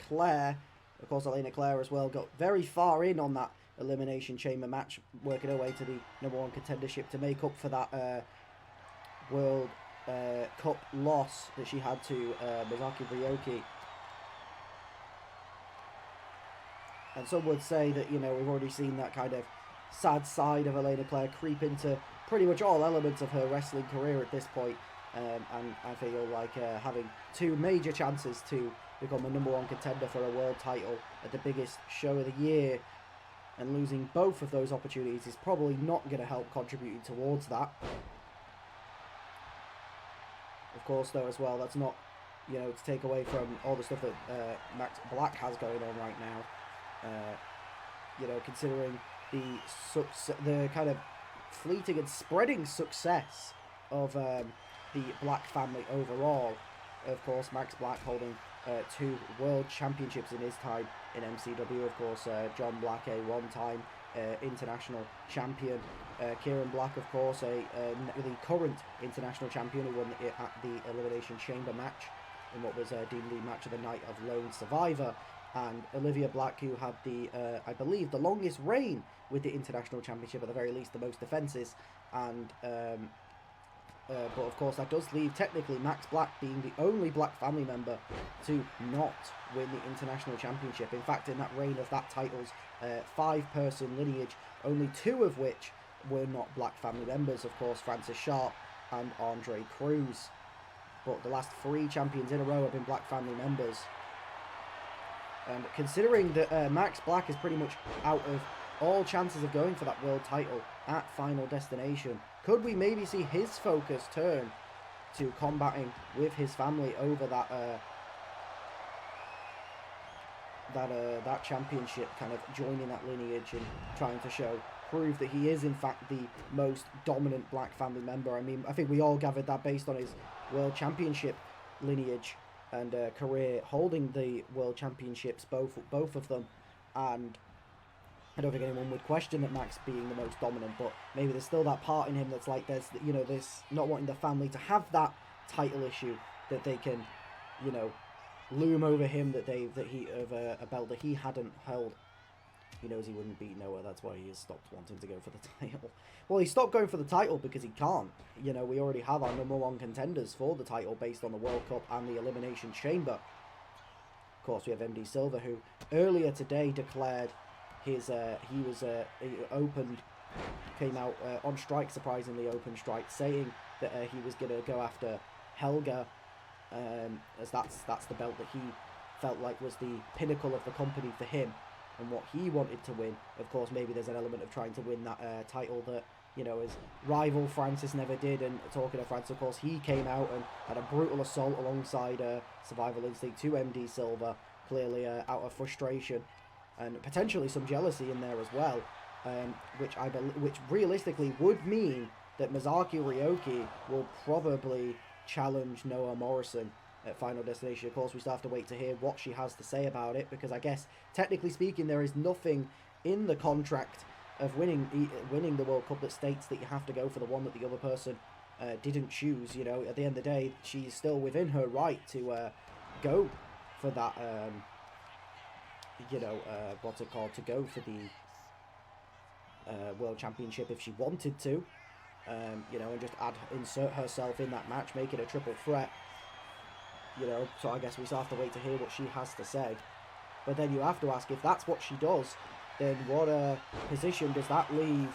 Claire. Of course, Elena Claire as well got very far in on that Elimination Chamber match, working her way to the #1 contendership to make up for that World Cup loss that she had to Misaki Ryoki. And some would say that, you know, we've already seen that kind of sad side of Elena Claire creep into pretty much all elements of her wrestling career at this point. And I feel like having two major chances to become a #1 contender for a world title at the biggest show of the year, and losing both of those opportunities is probably not going to help contributing towards that. Of course, though, as well, that's not, you know, to take away from all the stuff that Max Black has going on right now. You know, considering the kind of fleeting and spreading success of the Black family overall. Of course, Max Black holding 2 world championships in his time in MCW. Of course, John Black, a one-time international champion. Kieran Black, of course, the current international champion, who won at the Elimination Chamber match in what was deemed the match of the night of Lone Survivor. And Olivia Black, who had the, I believe, the longest reign with the International Championship, at the very least the most defences. And, but of course that does leave technically Max Black being the only Black family member to not win the International Championship. In fact, in that reign of that title's 5-person lineage, only 2 of which were not Black family members. Of course, Francis Sharp and Andre Cruz. But the last 3 champions in a row have been Black family members. And considering that Max Black is pretty much out of all chances of going for that world title at Final Destination, could we maybe see his focus turn to combating with his family over that that championship, kind of joining that lineage and trying to prove that he is in fact the most dominant Black family member? I mean, I think we all gathered that based on his world championship lineage and career, holding the world championships, both of them. And I don't think anyone would question that Max being the most dominant, but maybe there's still that part in him that's like, there's, you know, this not wanting the family to have that title issue, that they can, you know, loom over him, that he of a belt that he hadn't held. He knows he wouldn't beat Noah, that's why he has stopped wanting to go for the title. Well, he stopped going for the title because he can't. You know, we already have our #1 contenders for the title based on the World Cup and the Elimination Chamber. Of course, we have MD Silver, who earlier today declared his, he opened, came out on strike, surprisingly open strike, saying that he was going to go after Helga, as that's the belt that he felt like was the pinnacle of the company for him and what he wanted to win. Of course, maybe there's an element of trying to win that title that, you know, his rival Francis never did. And talking of Francis, of course, he came out and had a brutal assault alongside Survival Instinct to MD Silver, clearly out of frustration and potentially some jealousy in there as well, which realistically would mean that Misaki Ryoki will probably challenge Noah Morrison at Final Destination. Of course, we still have to wait to hear what she has to say about it, because I guess, technically speaking, there is nothing in the contract of winning the World Cup that states that you have to go for the one that the other person didn't choose. You know, at the end of the day, she's still within her right to go for that, you know, what's it called, to go for the World Championship if she wanted to, you know, and just insert herself in that match, make it a triple threat. You know, so I guess we still have to wait to hear what she has to say. But then you have to ask, if that's what she does, then what position does that leave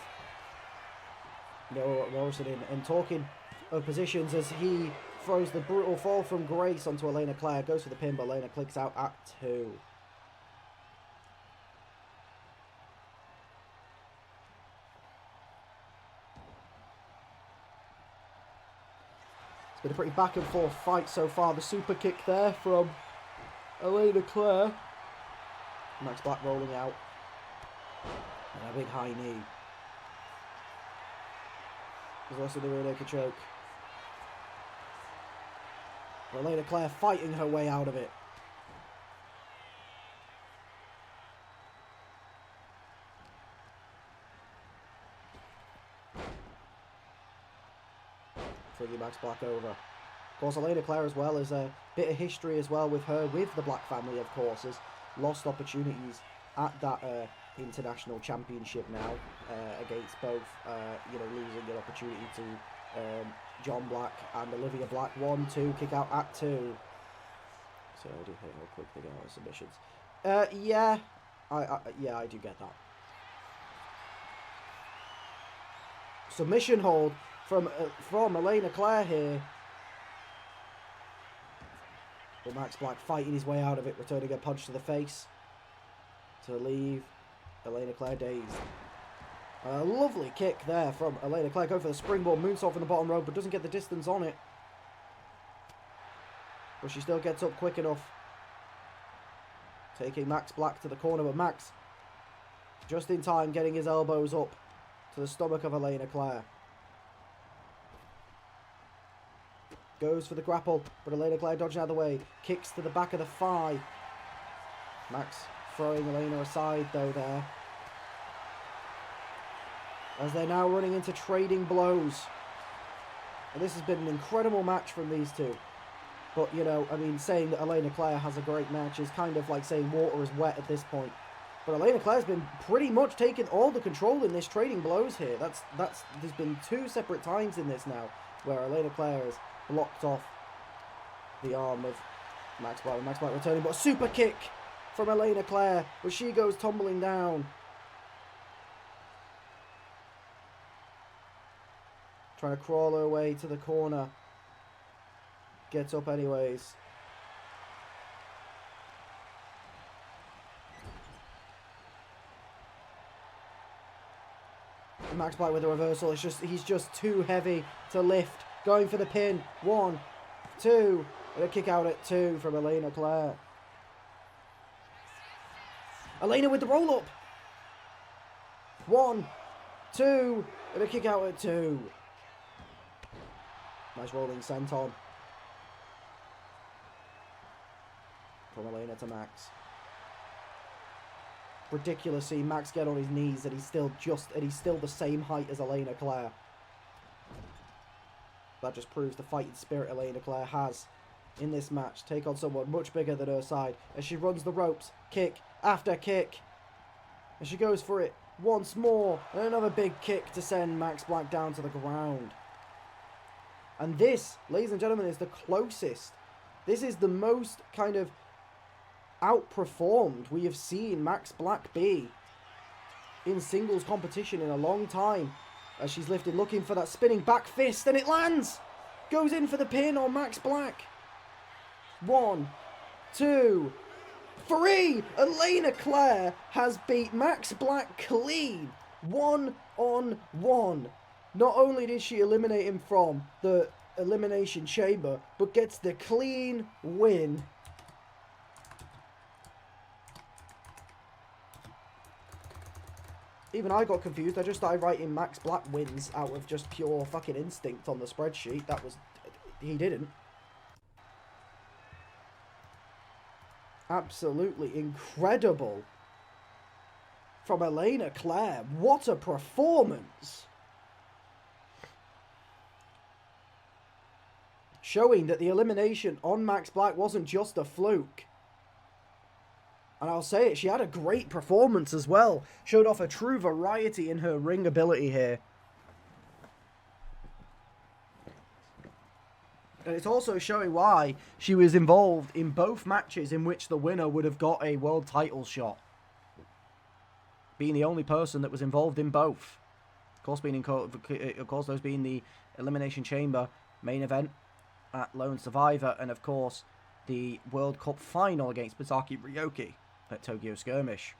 Noah Morrison in? And talking of positions, as he throws the brutal fall from grace onto Elena Claire, goes for the pin, but Elena clicks out at 2. It's been a pretty back and forth fight so far. The super kick there from Elena Claire. Max Black rolling out. And a big high knee. There's also the rear naked choke. Elena Claire fighting her way out of it. Bringing Max Black over. Of course, Elena Claire as well has a bit of history as well with her, with the Black family, of course, has lost opportunities at that international championship now against both, losing an opportunity to John Black and Olivia Black. 1-2, kick out at 2. So I do think how quick they get out of submissions. Yeah, I do get that. Submission hold from Elena Claire here. But Max Black fighting his way out of it, returning a punch to the face to leave Elena Claire dazed. A lovely kick there from Elena Claire. Go for the springboard moonsault from the bottom rope, but doesn't get the distance on it. But she still gets up quick enough. Taking Max Black to the corner, but Max just in time getting his elbows up to the stomach of Elena Claire. Goes for the grapple, but Elena Claire dodging out of the way. Kicks to the back of the thigh. Max throwing Elena aside though there. As they're now running into trading blows. And this has been an incredible match from these two. But, you know, I mean, saying that Elena Claire has a great match is kind of like saying water is wet at this point. But Elena Claire's been pretty much taking all the control in this trading blows here. There's been 2 separate times in this now where Elena Claire has blocked off the arm of Max Black. Max Black returning, but a super kick from Elena Claire, but she goes tumbling down. Trying to crawl her way to the corner. Gets up anyways. Max Black with the reversal. He's just too heavy to lift. Going for the pin. 1, 2. And a kick out at 2 from Elena Claire. Elena with the roll up. 1, 2. And a kick out at 2. Nice rolling senton from Elena to Max. Ridiculous seeing Max get on his knees and he's still the same height as Elena Claire. That just proves the fighting spirit Elena Claire has in this match. Take on someone much bigger than her side as she runs the ropes, kick after kick. And she goes for it once more, and another big kick to send Max Black down to the ground. And this, ladies and gentlemen, is the closest. This is the most kind of outperformed we have seen Max Black be in singles competition in a long time. As she's lifted, looking for that spinning back fist, and it lands! Goes in for the pin on Max Black. 1, 2, 3! Elena Claire has beat Max Black clean. 1-on-1. Not only did she eliminate him from the Elimination Chamber, but gets the clean win. Even I got confused. I just started writing Max Black wins out of just pure fucking instinct on the spreadsheet. He didn't. Absolutely incredible from Elena Claire. What a performance. Showing that the elimination on Max Black wasn't just a fluke. And I'll say it, she had a great performance as well. Showed off a true variety in her ring ability here. And it's also showing why she was involved in both matches in which the winner would have got a world title shot. Being the only person that was involved in both. Of course, those being the Elimination Chamber main event at Lone Survivor, and of course the World Cup final against Misaki Ryoki at Tokyo Skirmish.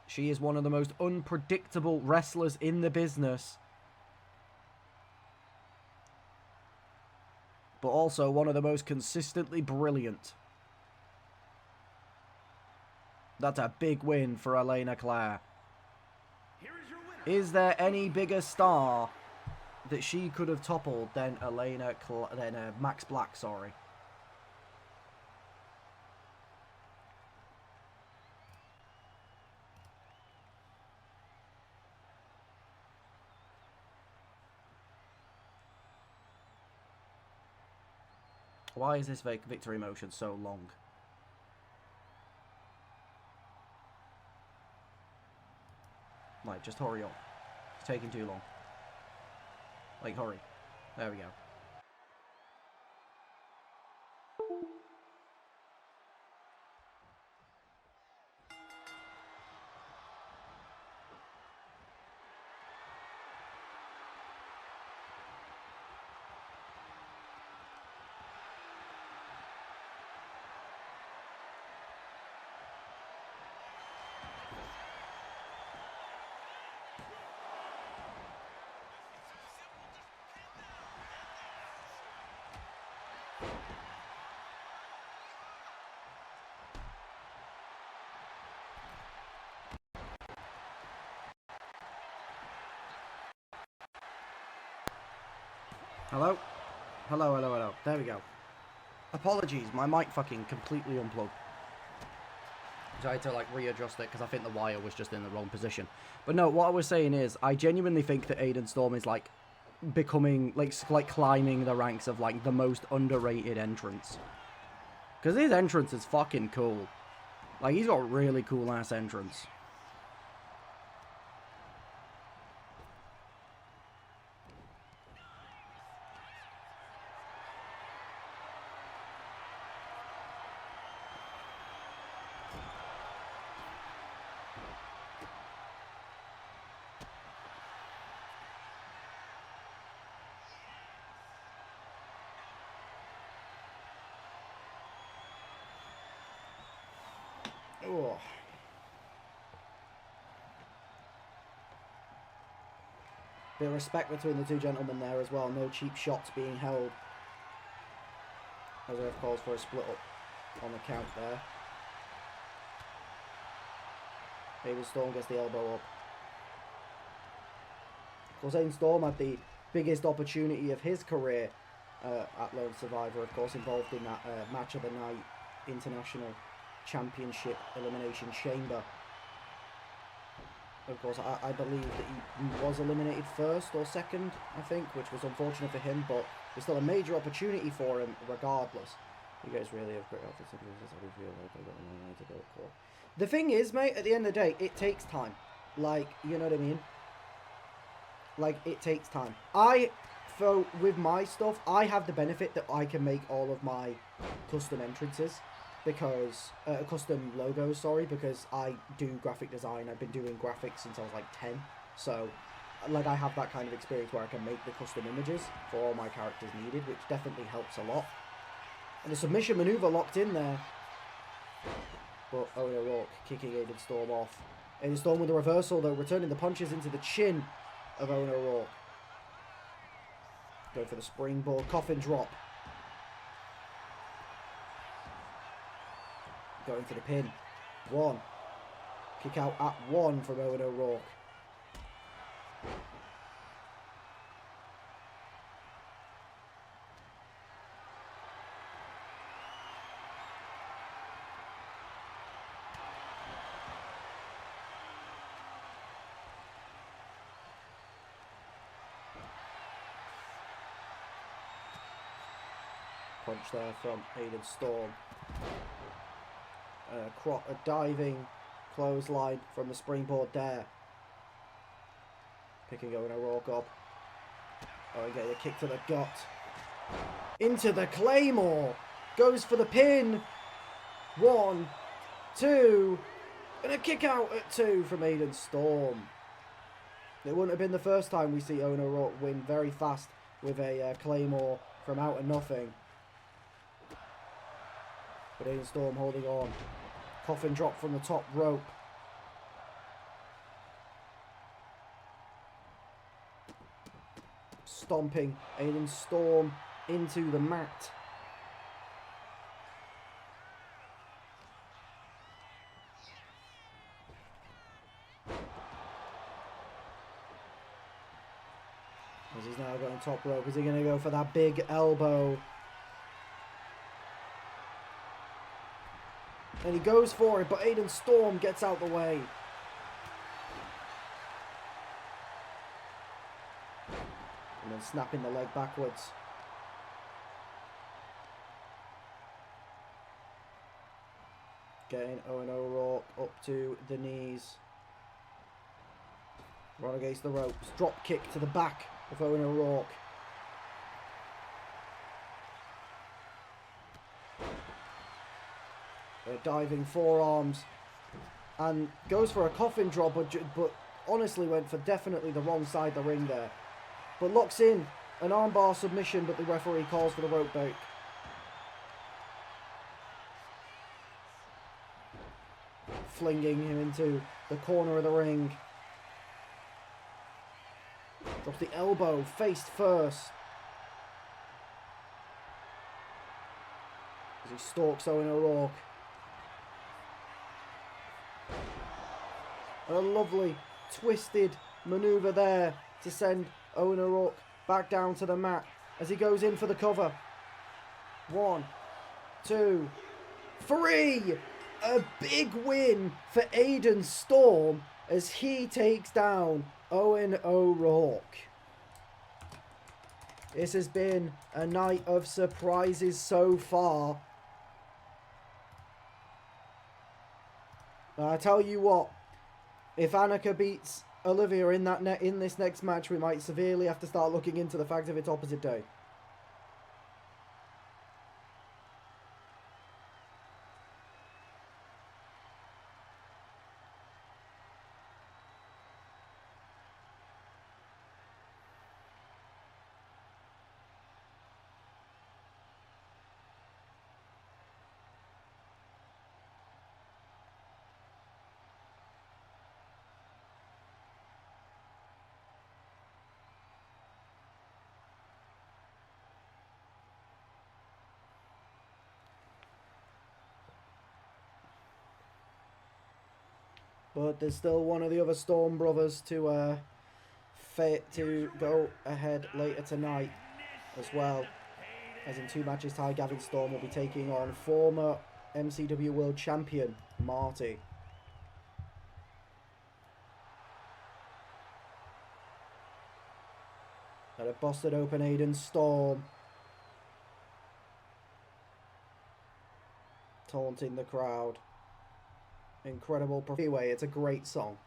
She is one of the most unpredictable wrestlers in the business, but also one of the most consistently brilliant. That's a big win for Elena Claire. Is there any bigger star that she could have toppled than Max Black, sorry. Why is this victory motion so long? Like, just hurry up. It's taking too long. Like, hurry. There we go. Hello? Hello, hello, hello. There we go. Apologies, my mic fucking completely unplugged. So I had to like readjust it because I think the wire was just in the wrong position. But no, what I was saying is, I genuinely think that Aiden Storm is like becoming, like climbing the ranks of like the most underrated entrance. Because his entrance is fucking cool. Like, he's got a really cool ass entrance. Oh. Bit of respect between the two gentlemen there as well. No cheap shots being held. As Earth calls for a split up on the count there. Aiden Storm gets the elbow up. Of course, Aiden Storm had the biggest opportunity of his career at Lone Survivor, of course, involved in that match of the night International Championship Elimination Chamber. Of course, I believe that he was eliminated first or second, I think, which was unfortunate for him, but it's still a major opportunity for him regardless. You guys really have great outfits. I feel like I got a long way to go for. The thing is, mate, at the end of the day, it takes time. Like, you know what I mean? Like, it takes time. With my stuff, I have the benefit that I can make all of my custom entrances. Because, custom logos, sorry, because I do graphic design. I've been doing graphics since I was like 10. So, like, I have that kind of experience where I can make the custom images for all my characters needed, which definitely helps a lot. And the submission maneuver locked in there. But Owen O'Rourke kicking Aiden Storm off. Aiden Storm with a reversal, though, returning the punches into the chin of Owen O'Rourke. Going for the springboard, coffin drop. Going for the pin. One. Kick out at one from Owen O'Rourke. Punch there from Aiden Storm. A diving clothesline from the springboard there. Picking Owen O'Rourke up. Oh, getting a kick to the gut. Into the Claymore. Goes for the pin. 1, 2. And a kick out at 2 from Aiden Storm. It wouldn't have been the first time we see Owen O'Rourke win very fast with a Claymore from out of nothing. But Aiden Storm holding on. Coffin drop from the top rope. Stomping Aiden Storm into the mat. As he's now going top rope, is he going to go for that big elbow? And he goes for it, but Aiden Storm gets out the way. And then snapping the leg backwards. Getting Owen O'Rourke up to the knees. Run against the ropes. Drop kick to the back of Owen O'Rourke. Diving forearms. And goes for a coffin drop, but honestly went for definitely the wrong side of the ring there. But locks in an armbar submission, but the referee calls for the rope break. Flinging him into the corner of the ring. Drops the elbow, face first. As he stalks Owen O'Rourke. A lovely twisted maneuver there to send Owen O'Rourke back down to the mat as he goes in for the cover. 1, 2, 3. A big win for Aiden Storm as he takes down Owen O'Rourke. This has been a night of surprises so far. I tell you what, if Annika beats Olivia in this next match, we might severely have to start looking into the fact of its opposite day. But there's still one of the other Storm brothers to go ahead later tonight as well. As in 2 matches, Ty Gavin Storm will be taking on former MCW World Champion Marty. And a busted open Aiden Storm. Taunting the crowd. Incredible. Anyway, it's a great song.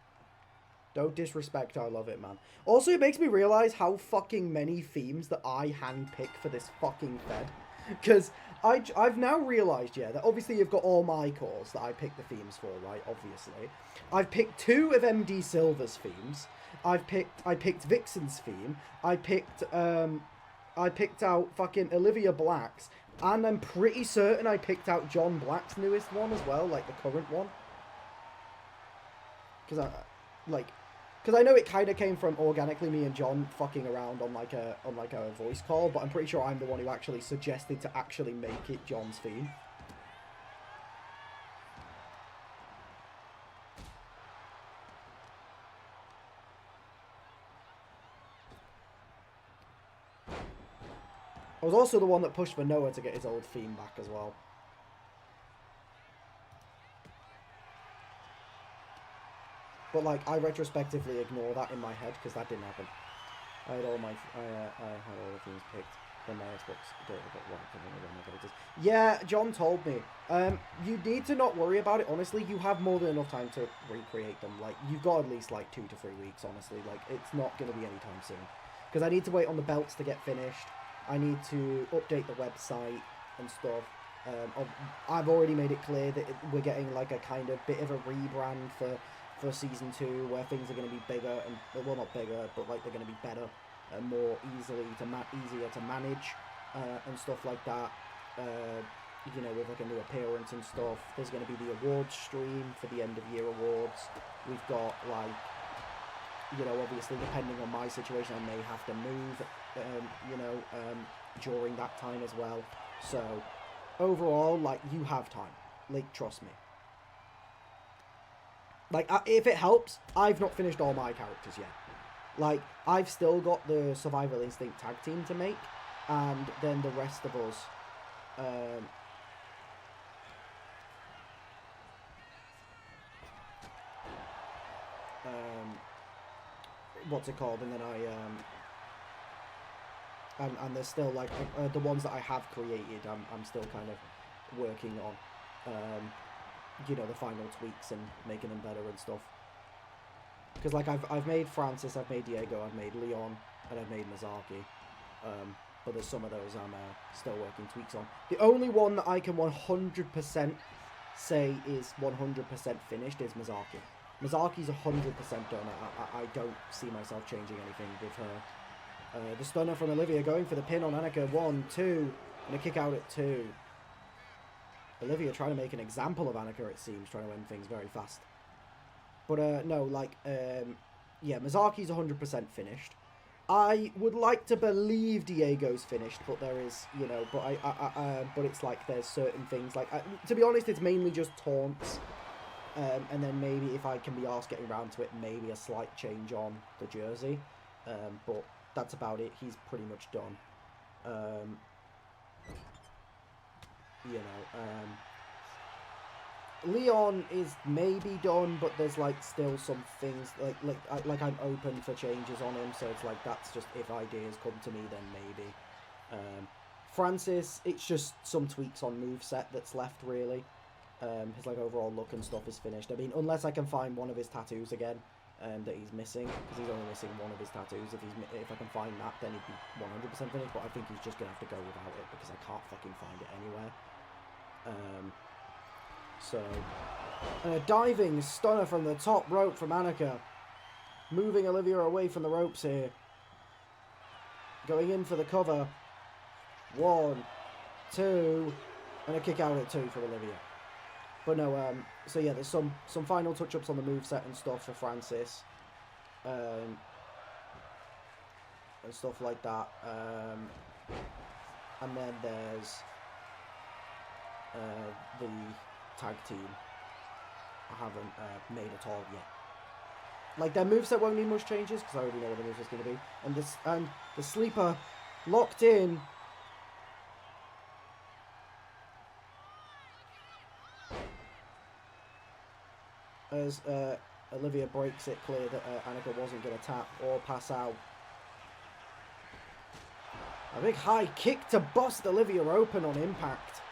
Don't disrespect, I love it, man. Also, it makes me realise how fucking many themes that I handpick for this fucking fed. Because I've now realised, yeah, that obviously you've got all my calls that I pick the themes for, right? Obviously. I've picked 2 of MD Silver's themes. I picked Vixen's theme. I picked out fucking Olivia Black's. And I'm pretty certain I picked out John Black's newest one as well, like the current one. Because I know it kind of came from organically me and John fucking around on like a voice call, but I'm pretty sure I'm the one who actually suggested to actually make it John's theme. I was also the one that pushed for Noah to get his old theme back as well. But like, I retrospectively ignore that in my head because that didn't happen. I had all the themes picked. Then my Xbox yeah, John told me. You need to not worry about it. Honestly, you have more than enough time to recreate them. Like, you've got at least like 2 to 3 weeks. Honestly, like it's not gonna be anytime soon. Because I need to wait on the belts to get finished. I need to update the website and stuff. I've already made it clear that we're getting like a kind of bit of a rebrand for season 2, where things are going to be bigger and, well, not bigger, but like they're going to be better and more easier to manage and stuff like that. You know, with like a new appearance and stuff. There's going to be the awards stream for the end of year awards. We've got like, you know, obviously depending on my situation, I may have to move, during that time as well. So overall, like, you have time. Like, trust me. Like, if it helps, I've not finished all my characters yet. Like, I've still got the Survival Instinct tag team to make, and then the rest of us, what's it called? And then and there's still like the ones that I have created. I'm still kind of working on. you know, the final tweaks and making them better and stuff. Because, like, I've made Francis, I've made Diego, I've made Leon, and I've made Mazaki. But there's some of those I'm still working tweaks on. The only one that I can 100% say is 100% finished is Mazaki. Mazaki's 100% done. I don't see myself changing anything with her. The stunner from Olivia going for the pin on Annika. 1, 2, and a kick out at 2. Olivia trying to make an example of Annika, it seems, trying to end things very fast. But no, like, yeah, Mazaki's 100% finished. I would like to believe Diego's finished, but there is, you know, but it's like there's certain things, like, to be honest, it's mainly just taunts, and then maybe if I can be asked getting around to it, maybe a slight change on the jersey, but that's about it. He's pretty much done. You know, Leon is maybe done, but there's like still some things like I'm open for changes on him, so it's like that's just if ideas come to me, then maybe. Francis, it's just some tweaks on moveset that's left really. His like overall look and stuff is finished. I mean, unless I can find one of his tattoos again that he's missing, because he's only missing one of his tattoos. If I can find that, then he'd be 100% finished. But I think he's just gonna have to go without it because I can't fucking find it anywhere. So, and a diving stunner from the top rope from Annika. Moving Olivia away from the ropes here. Going in for the cover. 1, 2, and a kick out at 2 for Olivia. But no, so yeah, there's some final touch-ups on the moveset and stuff for Francis. And stuff like that. And then there's the tag team I haven't made at all yet. Like, their moveset won't need much changes because I already know what the moveset's going to be. And the sleeper locked in. As Olivia breaks it clear that Annika wasn't going to tap or pass out. A big high kick to bust Olivia open on impact.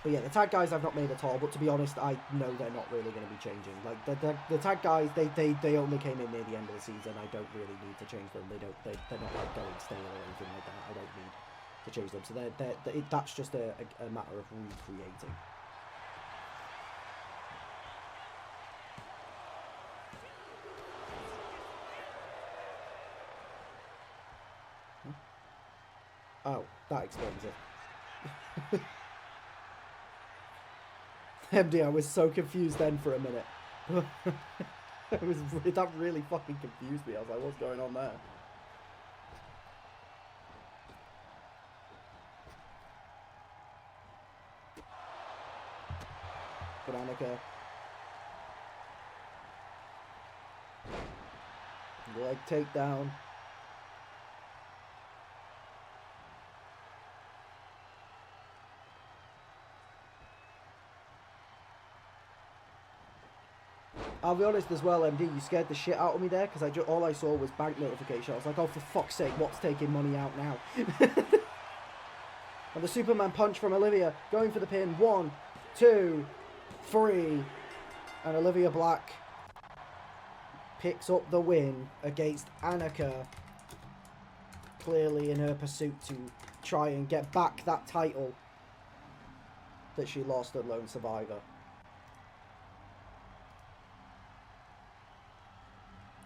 But yeah, the tag guys I've not made at all, but to be honest, I know they're not really going to be changing. Like, the tag guys, they only came in near the end of the season. I don't really need to change them. They're not like going stale or anything like that. I don't need to change them. So that's just a matter of recreating. Oh, that explains it. MD, I was so confused then for a minute. That really fucking confused me. I was like, what's going on there? But Annika. Leg takedown. I'll be honest as well, MD, you scared the shit out of me there, because all I saw was bank notification. I was like, oh, for fuck's sake, what's taking money out now? And the Superman punch from Olivia, going for the pin. 1, 2, 3. And Olivia Black picks up the win against Annika. Clearly in her pursuit to try and get back that title that she lost at Lone Survivor.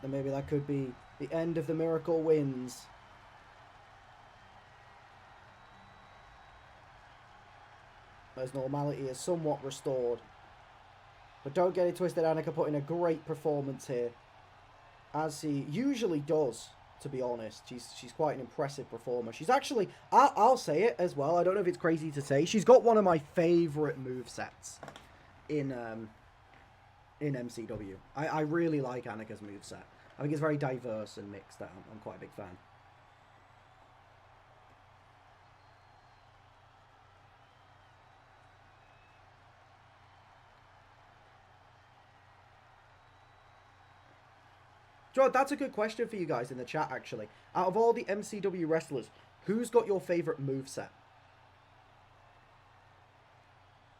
And maybe that could be the end of the Miracle wins. As normality is somewhat restored. But don't get it twisted, Annika put in a great performance here. As he usually does, to be honest. She's quite an impressive performer. She's actually, I'll say it as well, I don't know if it's crazy to say, she's got one of my favourite movesets in MCW. I really like Annika's moveset. I think it's very diverse and mixed. I'm quite a big fan. Joe, that's a good question for you guys in the chat, actually. Out of all the MCW wrestlers, who's got your favourite moveset?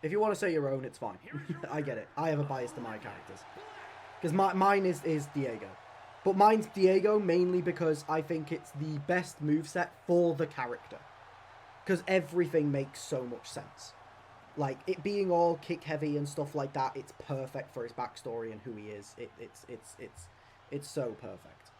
If you want to say your own, it's fine. I get it. I have a bias to my characters. Because mine is Diego. But mine's Diego mainly because I think it's the best moveset for the character. Because everything makes so much sense. Like, it being all kick heavy and stuff like that, it's perfect for his backstory and who he is. It's so perfect.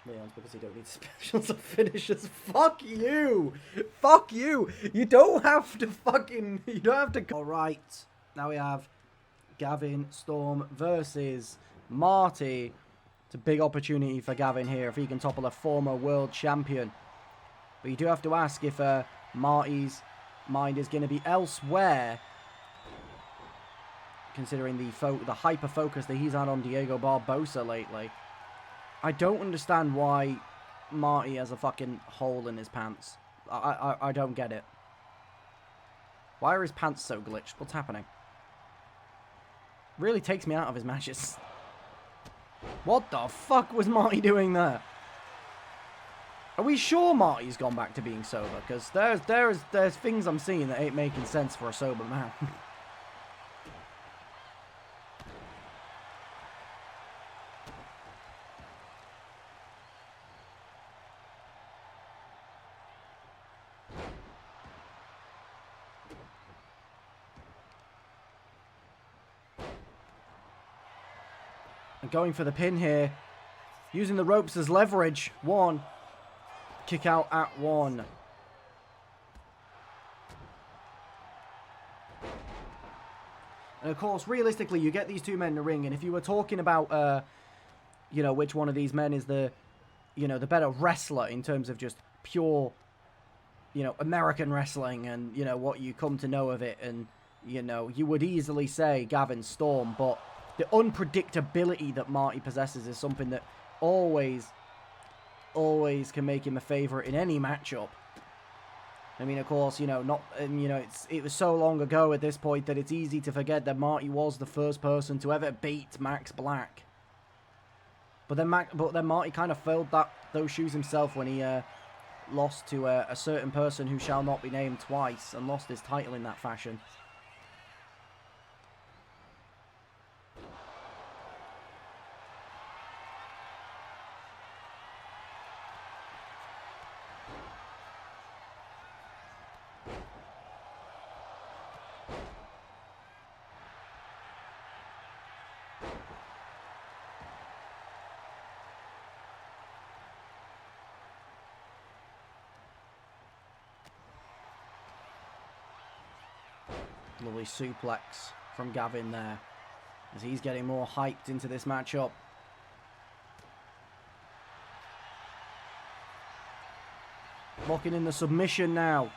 Leon's because he don't need specials or finishers. Fuck you! Fuck you! You don't have to fucking... You don't have to... Alright. Now we have Gavin Storm versus Marty. It's a big opportunity for Gavin here if he can topple a former world champion. But you do have to ask if Marty's mind is going to be elsewhere, considering the hyper focus that he's had on Diego Barbosa lately. I don't understand why Marty has a fucking hole in his pants. I don't get it. Why are his pants so glitched? What's happening? Really takes me out of his matches. What the fuck was Marty doing there? Are we sure Marty's gone back to being sober? Because there's things I'm seeing that ain't making sense for a sober man. Going for the pin here. Using the ropes as leverage. 1. Kick out at 1. And of course, realistically, you get these two men in the ring. And if you were talking about, you know, which one of these men is the, you know, the better wrestler in terms of just pure, you know, American wrestling and, you know, what you come to know of it. And, you know, you would easily say Gavin Storm, but the unpredictability that Marty possesses is something that always can make him a favorite in any matchup. I mean, of course, you know, it was so long ago at this point that it's easy to forget that Marty was the first person to ever beat Max Black. But then Marty kind of filled those shoes himself when he lost to a certain person who shall not be named twice and lost his title in that fashion. Lovely suplex from Gavin there as he's getting more hyped into this matchup. Locking in the submission now.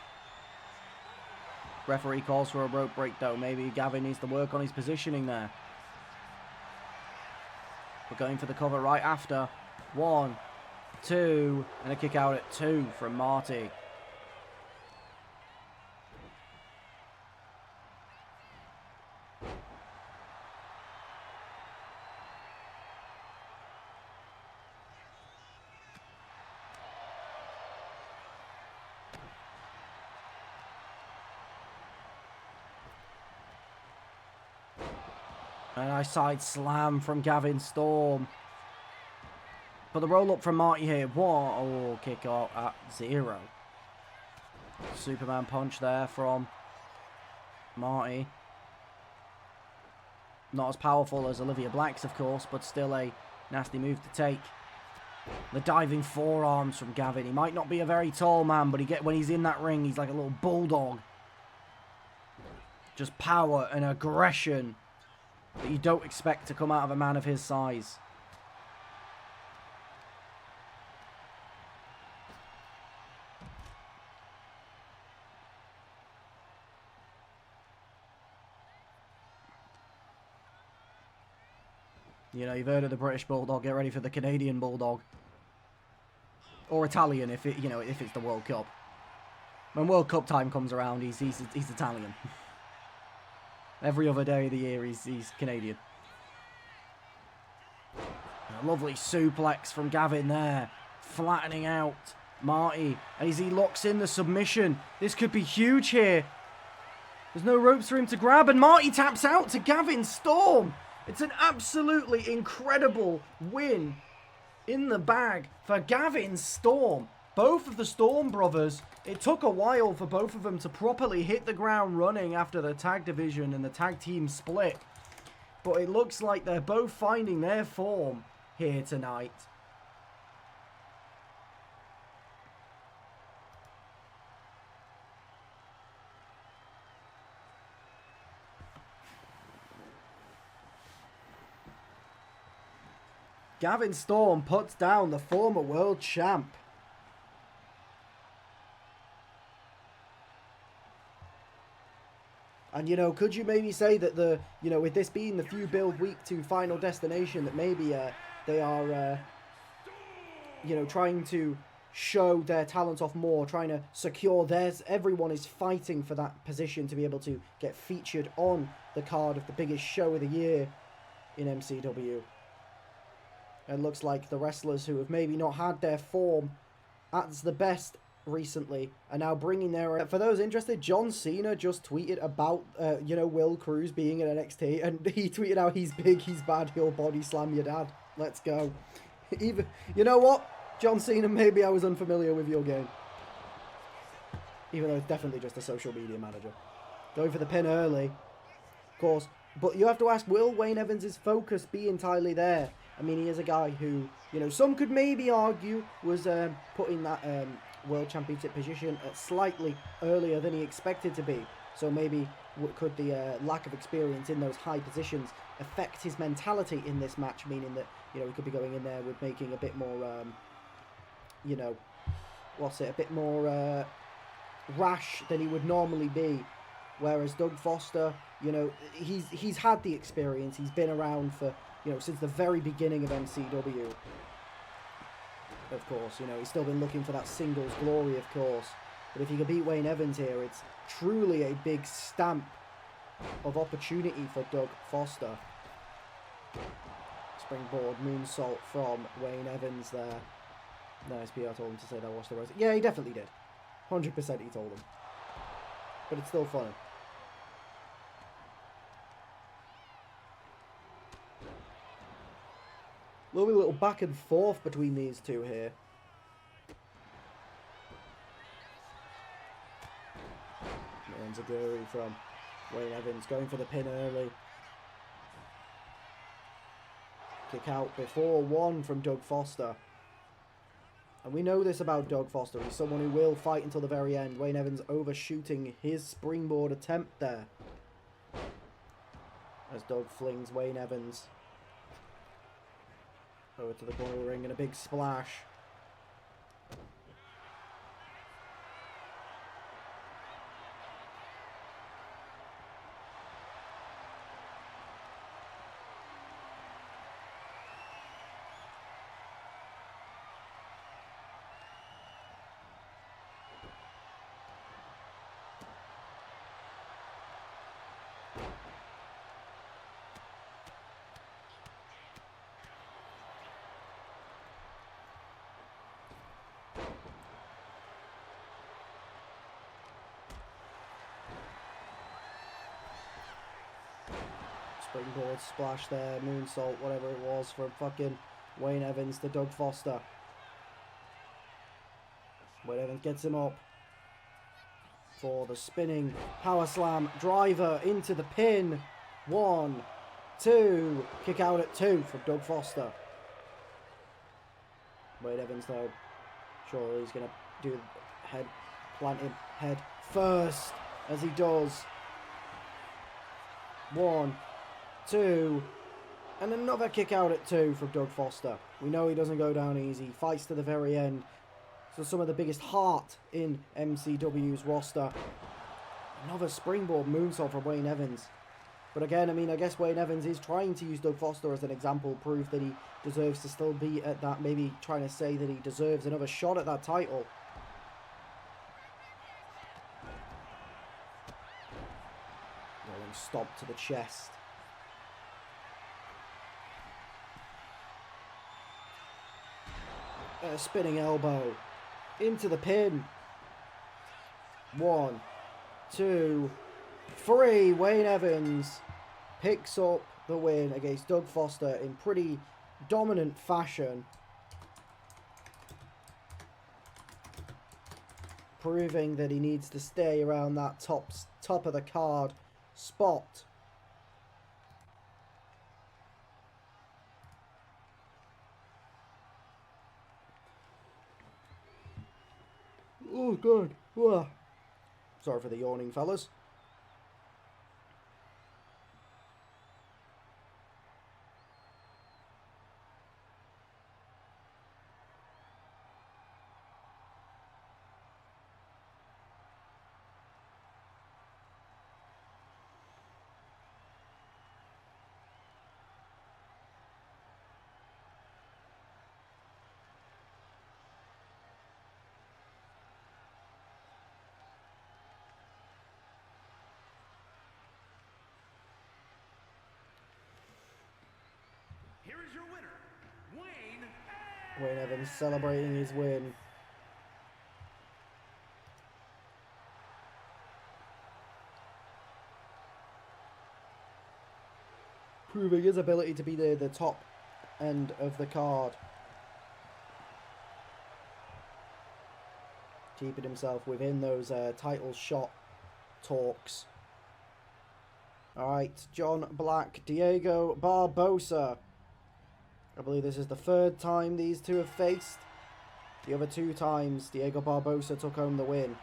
Referee calls for a rope break though. Maybe Gavin needs to work on his positioning there. We're going for the cover right after. 1, 2, and a kick out at 2 from Marty. A nice side slam from Gavin Storm. But the roll up from Marty here. 1. Oh, kick out at 0. Superman punch there from Marty. Not as powerful as Olivia Black's, of course, but still a nasty move to take. The diving forearms from Gavin. He might not be a very tall man, but when he's in that ring, he's like a little bulldog. Just power and aggression that you don't expect to come out of a man of his size. You know, you've heard of the British Bulldog, get ready for the Canadian Bulldog. Or Italian if it's the World Cup. When World Cup time comes around, he's Italian. Every other day of the year, he's Canadian. A lovely suplex from Gavin there. Flattening out Marty, as he locks in the submission. This could be huge here. There's no ropes for him to grab, and Marty taps out to Gavin Storm. It's an absolutely incredible win in the bag for Gavin Storm. Both of the Storm brothers, it took a while for both of them to properly hit the ground running after the tag division and the tag team split. But it looks like they're both finding their form here tonight. Gavin Storm puts down the former world champ. And, you know, could you maybe say that the, you know, with this being the few build week to Final Destination, that maybe they are, you know, trying to show their talent off more, trying to secure theirs. Everyone is fighting for that position to be able to get featured on the card of the biggest show of the year in MCW. It looks like the wrestlers who have maybe not had their form at the best recently are now bringing their... For those interested, John Cena just tweeted about, you know, Will Cruz being in NXT, and he tweeted out, he's big, he's bad, he'll body slam your dad. Let's go. Even, you know what? John Cena, maybe I was unfamiliar with your game. Even though it's definitely just a social media manager. Going for the pin early, of course. But you have to ask, will Wayne Evans' focus be entirely there? I mean, he is a guy who, you know, some could maybe argue was put in that World Championship position slightly earlier than he expected to be. So maybe could the lack of experience in those high positions affect his mentality in this match, meaning that, you know, he could be going in there with making a bit more, you know, a bit more rash than he would normally be. Whereas Doug Foster, you know, he's had the experience. He's been around for, you know, since the very beginning of MCW. Of course, you know, he's still been looking for that singles glory, of course. But if he can beat Wayne Evans here, it's truly a big stamp of opportunity for Doug Foster. Springboard moonsault from Wayne Evans there. Nice PR told him to say that watch the rose. Yeah, he definitely did. 100% he told him. But it's still funny. Little back and forth between these two here. Enziguri from Wayne Evans going for the pin early. Kick out before one from Doug Foster. And we know this about Doug Foster. He's someone who will fight until the very end. Wayne Evans overshooting his springboard attempt there. As Doug flings Wayne Evans over to the corner of the ring and a big splash. Springboard splash there, moonsault, whatever it was, from fucking Wayne Evans to Doug Foster. Wayne Evans gets him up for the spinning power slam driver into the pin. 1, 2, kick out at 2 from Doug Foster. Wayne Evans though, sure he's gonna do head planted head first as he does. 1, 2, and another kick out at 2 from Doug Foster. We know he doesn't go down easy, fights to the very end. So some of the biggest heart in MCW's roster. Another springboard moonsault from Wayne Evans. But again, I mean, I guess Wayne Evans is trying to use Doug Foster as an example, proof that he deserves to still be at that, maybe trying to say that he deserves another shot at that title. Rolling stomp to the chest. Spinning elbow. into the pin. 1, 2, 3. Wayne Evans picks up the win against Doug Foster in pretty dominant fashion, proving that he needs to stay around that top of the card spot. Oh god. Whoa. Sorry for the yawning, fellas. Your winner, Wayne Evans celebrating his win. Proving his ability to be the top end of the card. Keeping himself within those title shot talks. Alright, John Black, Diego Barbosa. I believe this is the 3rd time these two have faced. The other 2 times, Diego Barbosa took home the win.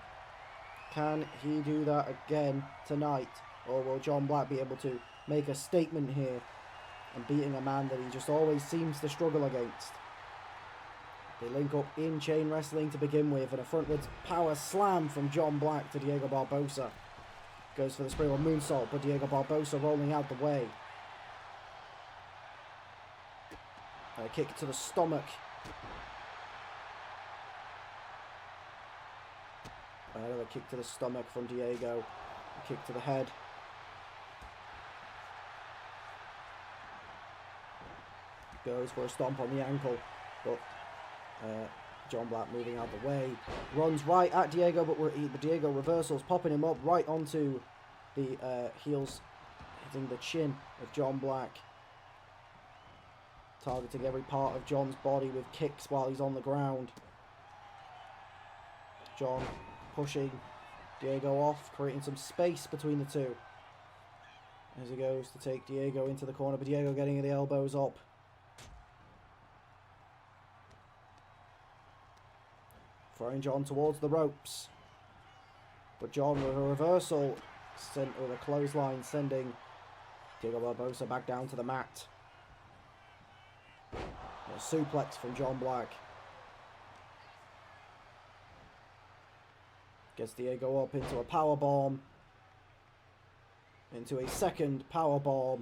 Can he do that again tonight? Or will John Black be able to make a statement here and beating a man that he just always seems to struggle against? They link up in chain wrestling to begin with, and a frontwards power slam from John Black to Diego Barbosa. Goes for the springboard moonsault, but Diego Barbosa rolling out the way. A kick to the stomach. Another kick to the stomach from Diego. A kick to the head. Goes for a stomp on the ankle, but John Black moving out the way. Runs right at Diego, but Diego reversals, popping him up right onto the heels, hitting the chin of John Black. Targeting every part of John's body with kicks while he's on the ground. John pushing Diego off, creating some space between the two. As he goes to take Diego into the corner, but Diego getting the elbows up. Throwing John towards the ropes. But John with a reversal, sent with a clothesline, sending Diego Barbosa back down to the mat. A suplex from John Black. Gets Diego up into a powerbomb. Into a second powerbomb.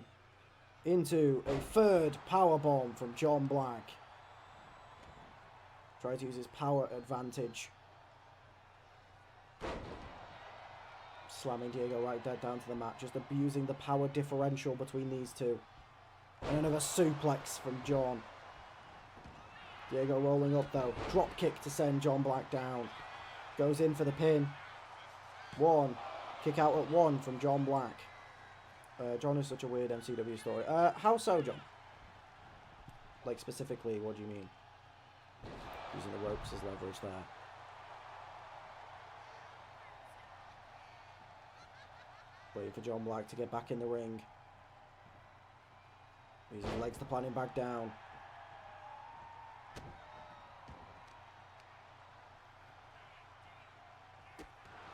Into a third powerbomb from John Black. Try to use his power advantage. Slamming Diego right dead down to the mat. Just abusing the power differential between these two. And another suplex from John. Diego rolling up though. Drop kick to send John Black down. Goes in for the pin. 1. Kick out at 1 from John Black. John is such a weird MCW story. How so, John? Like specifically, what do you mean? Using the ropes as leverage there. Waiting for John Black to get back in the ring. Using legs to plant him back down.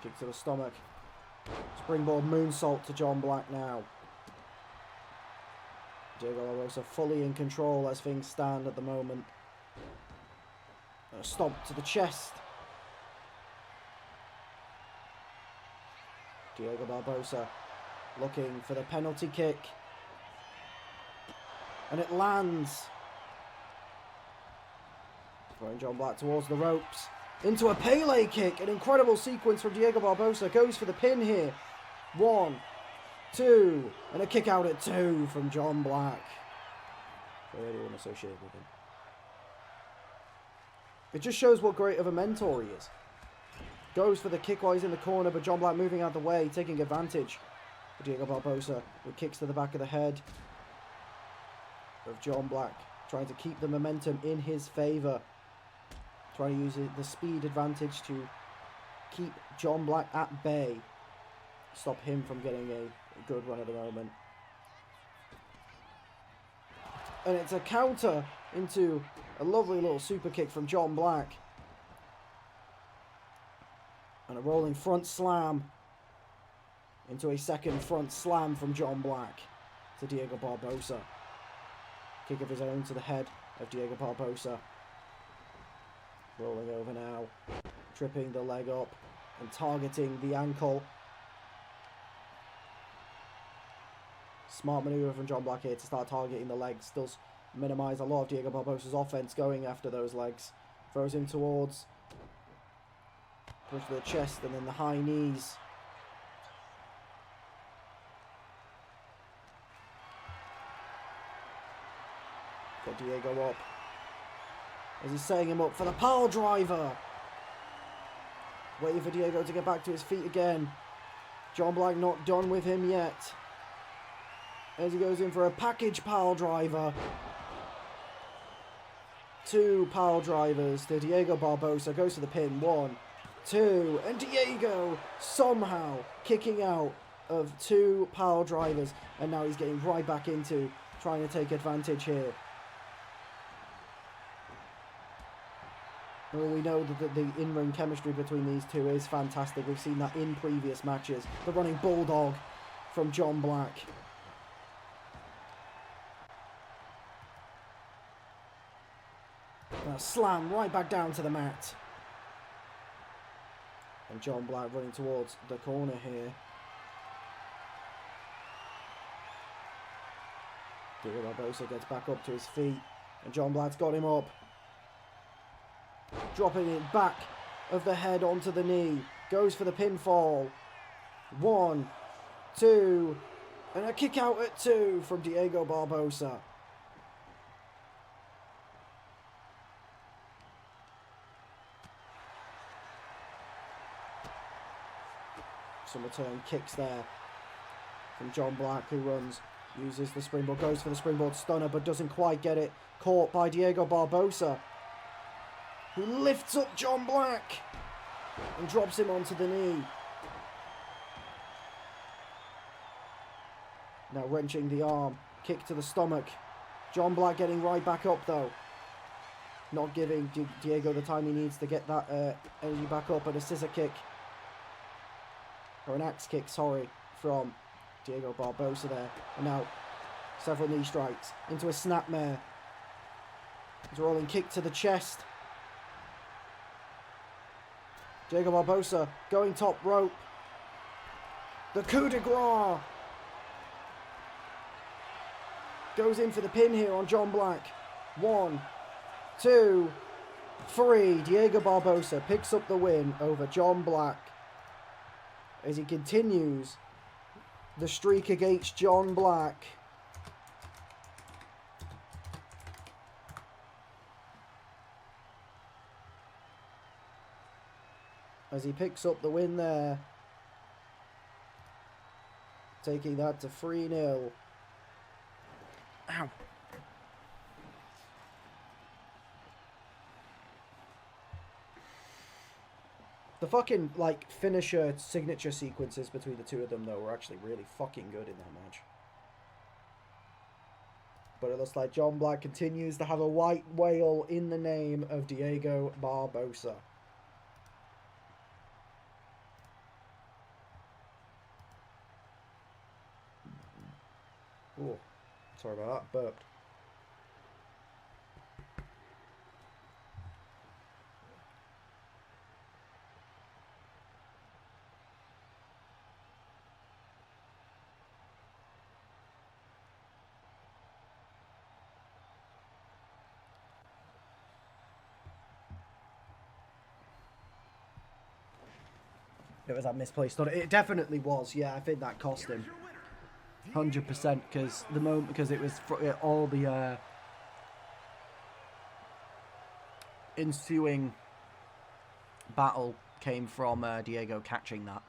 Kick to the stomach. Springboard moonsault to John Black now. Diego Barbosa fully in control as things stand at the moment. A stomp to the chest. Diego Barbosa looking for the penalty kick. And it lands. Throwing John Black towards the ropes. Into a Pele kick. An incredible sequence from Diego Barbosa. Goes for the pin here. 1, 2. And a kick out at 2 from John Black. For anyone associated with him. It just shows what great of a mentor he is. Goes for the kick while he's in the corner, but John Black moving out the way, taking advantage of Diego Barbosa, with kicks to the back of the head of John Black, trying to keep the momentum in his favour. Trying to use the speed advantage to keep John Black at bay. Stop him from getting a good run at the moment. And it's a counter into a lovely little super kick from John Black. And a rolling front slam into a second front slam from John Black to Diego Barbosa. Kick of his own to the head of Diego Barbosa. Rolling over now, tripping the leg up and targeting the ankle. Smart manoeuvre from John Black here to start targeting the legs. Does minimise a lot of Diego Barbosa's offense going after those legs. Throws him towards, push to the chest and then the high knees. Got Diego up as he's setting him up for the pile driver. Waiting for Diego to get back to his feet again. John Black not done with him yet, as he goes in for a package pile driver. 2 pile drivers to Diego Barbosa. Goes to the pin. 1, 2, and Diego somehow kicking out of 2 pile drivers, and now he's getting right back into trying to take advantage here. Well, we know that the in-ring chemistry between these two is fantastic. We've seen that in previous matches. The running bulldog from John Black. And a slam right back down to the mat. And John Black running towards the corner here. Diego Barbosa gets back up to his feet. And John Black's got him up. Dropping it back of the head onto the knee. Goes for the pinfall. 1, 2, and a kick out at 2 from Diego Barbosa. Some return kicks there from John Black, who runs, uses the springboard, goes for the springboard stunner, but doesn't quite get it. Caught by Diego Barbosa, who lifts up John Black and drops him onto the knee. Now wrenching the arm, kick to the stomach. John Black getting right back up though. Not giving Diego the time he needs to get that energy back up, and a scissor kick, or an axe kick, sorry, from Diego Barbosa there. And now several knee strikes into a snapmare. He's rolling kick to the chest. Diego Barbosa going top rope. The coup de grace. Goes in for the pin here on John Black. 1, 2, 3. Diego Barbosa picks up the win over John Black as he continues the streak against John Black. As he picks up the win there, taking that to 3-0. Ow. The fucking, like, finisher signature sequences between the two of them, though, were actually really fucking good in that match. But it looks like John Black continues to have a white whale in the name of Diego Barbosa. Oh, sorry about that, burped. It was that misplaced thought. It definitely was. Yeah, I think that cost him 100%, because the moment, because it was all the ensuing battle came from Diego catching that.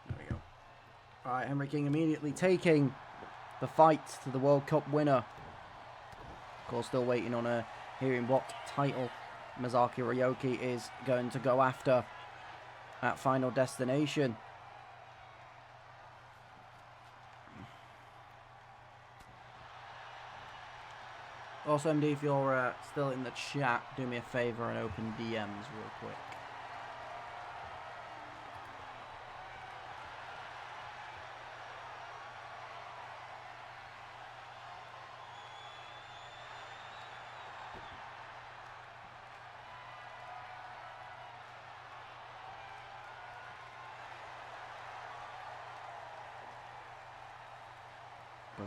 There we go. Alright, Henry King immediately taking the fight to the World Cup winner. Of course, still waiting on hearing what title Masaki Ryoki is going to go after at Final Destination. Also, MD, if you're still in the chat, do me a favour and open DMs real quick.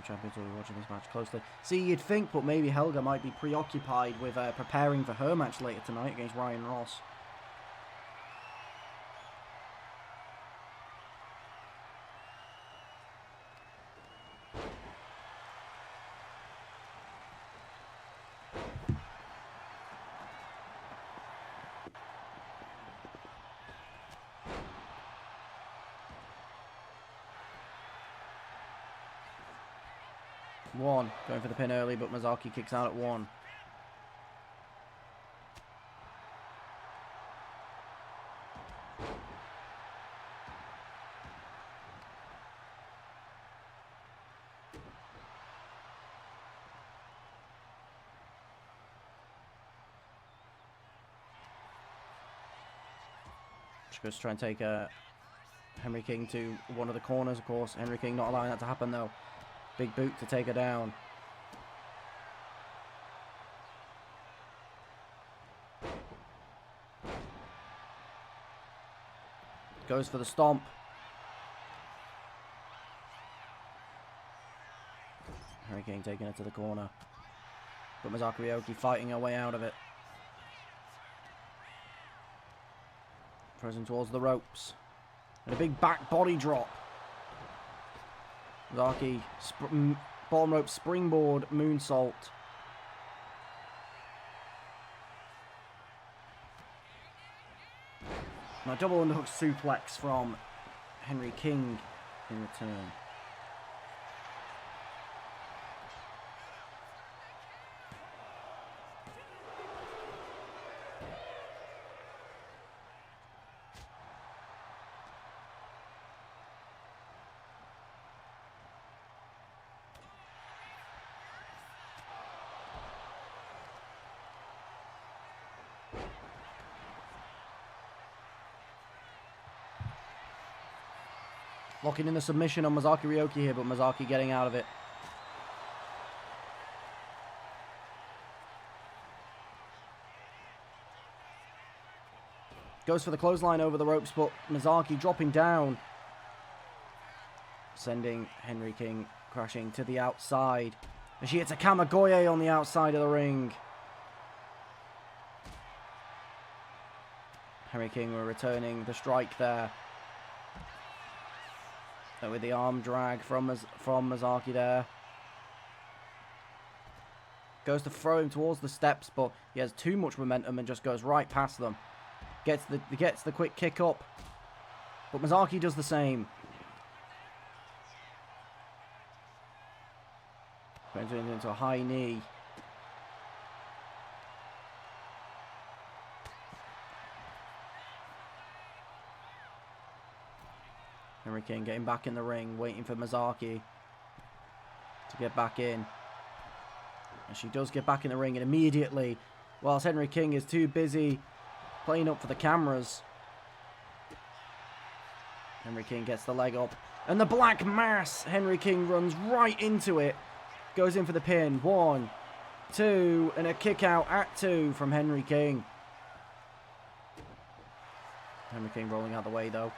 Champions will be watching this match closely. See, you'd think, but maybe Helga might be preoccupied with preparing for her match later tonight against Ryan Ross. One, going for the pin early, but Masaki kicks out at one. Just goes to try and take Henry King to one of the corners, of course. Henry King not allowing that to happen, though. Big boot to take her down. Goes for the stomp. Henry King taking it to the corner. But Masaki Ryoki fighting her way out of it. Pressing towards the ropes. And a big back body drop. Masaki, bottom rope springboard moonsault. Now double underhook suplex from Henry King in return. Locking in the submission on Masaki Ryoki here, but Masaki getting out of it. Goes for the clothesline over the ropes, but Masaki dropping down. Sending Henry King crashing to the outside. And she hits a Kamagoye on the outside of the ring. Henry King were returning the strike there. With the arm drag from Masaki there. Goes to throw him towards the steps, but he has too much momentum and just goes right past them. Gets the quick kick up, but Masaki does the same. Going into a high knee. Henry King getting back in the ring, waiting for Masaki to get back in. And she does get back in the ring, and immediately, whilst Henry King is too busy playing up for the cameras, Henry King gets the leg up. And the Black Mass, Henry King runs right into it. Goes in for the pin. 1, 2, and a kick out at 2 from Henry King. Henry King rolling out the way, though.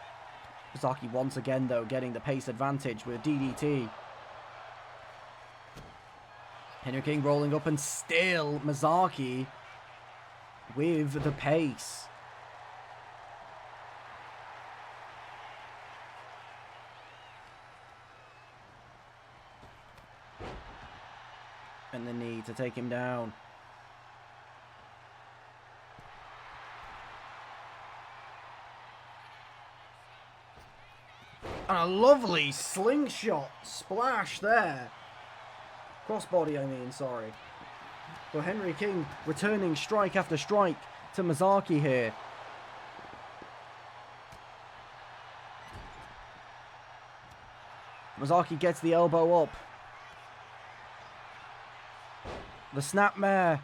Masaaki once again, though, getting the pace advantage with DDT. Henry King rolling up, and still Masaaki with the pace. And the need to take him down. And a lovely slingshot splash there. Crossbody, I mean, sorry. But Henry King returning strike after strike to Masaaki here. Masaaki gets the elbow up. The snapmare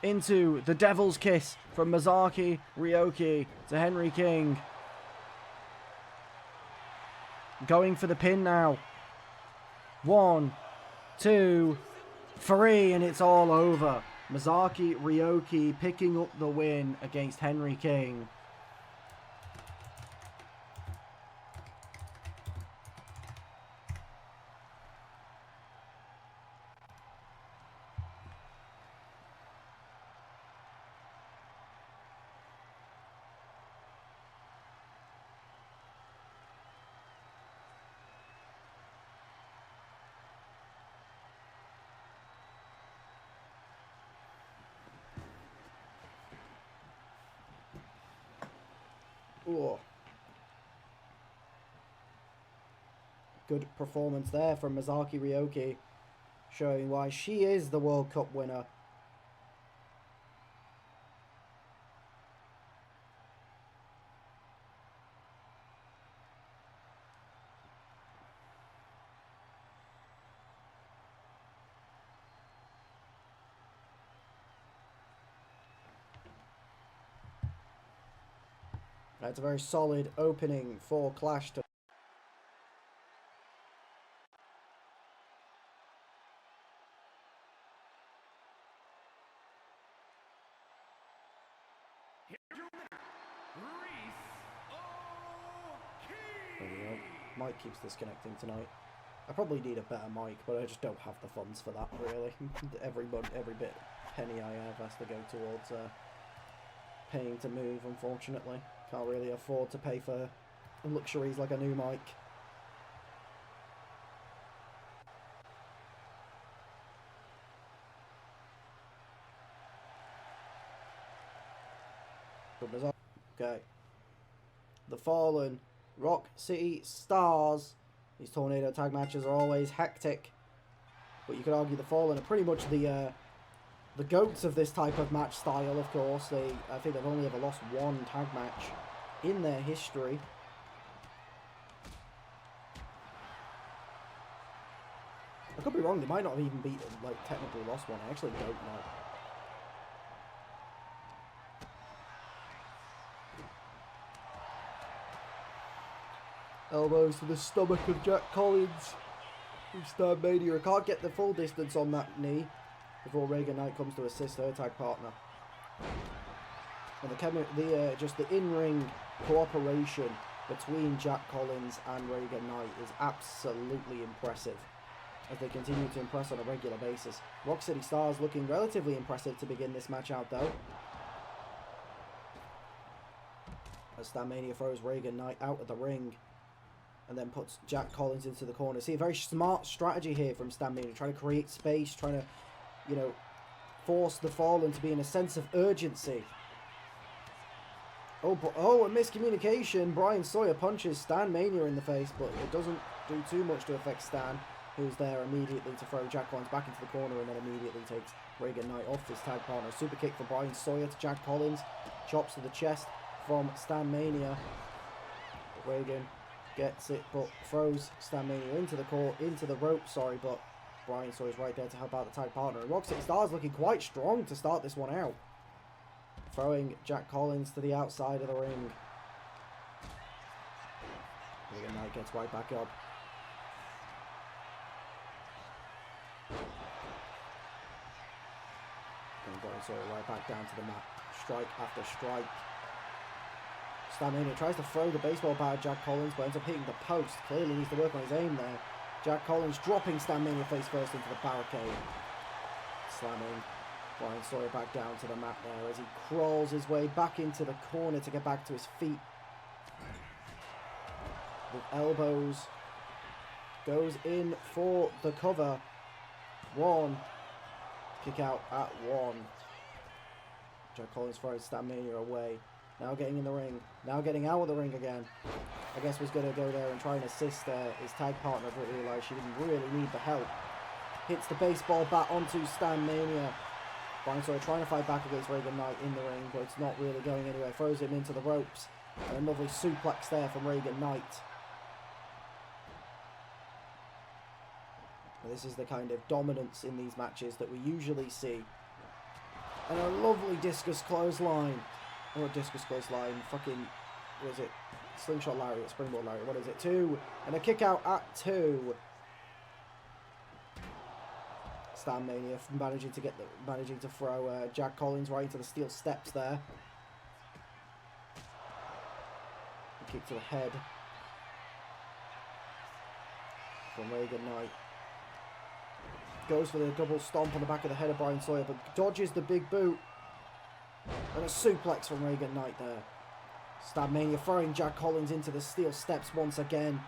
into the Devil's Kiss from Masaaki Ryoki to Henry King. Going for the pin now. 1, 2, 3, and it's all over. Masaaki Ryoki picking up the win against Henry King. Ooh. Good performance there from Masaaki Ryoki, showing why she is the World Cup winner. That's a very solid opening for Clash to there we go. Mic keeps disconnecting tonight. I probably need a better mic, but I just don't have the funds for that, really. every bit penny I have has to go towards paying to move, unfortunately. Can't really afford to pay for luxuries like a new mic. Okay. The Fallen Rock City Stars. These tornado tag matches are always hectic, but you could argue the Fallen are pretty much the goats of this type of match style. Of course, I think they've only ever lost one tag match in their history. I could be wrong. They might not have even technically lost one. I actually don't know. Elbows to the stomach of Jack Collins. Star Mania can't get the full distance on that knee before Reagan Knight comes to assist her tag partner. And just the in-ring cooperation between Jack Collins and Reagan Knight is absolutely impressive, as they continue to impress on a regular basis. Rock City Stars looking relatively impressive to begin this match out, though, as Stan Mania throws Reagan Knight out of the ring and then puts Jack Collins into the corner. See, a very smart strategy here from Stan Mania, trying to create space, trying to, you know, force the Fallen to be in a sense of urgency. Oh, a miscommunication. Brian Sawyer punches Stan Mania in the face, but it doesn't do too much to affect Stan, who's there immediately to throw Jack Collins back into the corner and then immediately takes Reagan Knight off his tag partner. Super kick from Brian Sawyer to Jack Collins. Chops to the chest from Stan Mania. Reagan gets it, but throws Stan Mania into the rope, but Brian Sawyer's right there to help out the tag partner. And Rock City Stars looking quite strong to start this one out, throwing Jack Collins to the outside of the ring. Reagan Knight gets right back up. And Brian Sawyer right back down to the mat. Strike after strike. Stamania tries to throw the baseball bat at Jack Collins, but ends up hitting the post. Clearly needs to work on his aim there. Jack Collins dropping Stamania face first into the barricade. Slamming Brian Sawyer back down to the mat there as he crawls his way back into the corner to get back to his feet. With elbows. Goes in for the cover. 1. Kick out at 1. Jack Collins throws Stamania away. Now getting in the ring. Now getting out of the ring again. I guess was going to go there and try and assist his tag partner, but realised she didn't really need the help. Hits the baseball bat onto Stamania. Brian Sawyer trying to fight back against Reagan Knight in the ring, but it's not really going anywhere. Throws him into the ropes. And a lovely suplex there from Reagan Knight. This is the kind of dominance in these matches that we usually see. And a lovely discus clothesline. Or a discus clothesline. Fucking, what is it? Slingshot lariat, springboard lariat. What is it? 2. And a kick out at 2. Stamania managing to throw Jack Collins right into the steel steps there. A kick to the head from Reagan Knight. Goes for the double stomp on the back of the head of Brian Sawyer, but dodges the big boot. And a suplex from Reagan Knight there. Stamania throwing Jack Collins into the steel steps once again.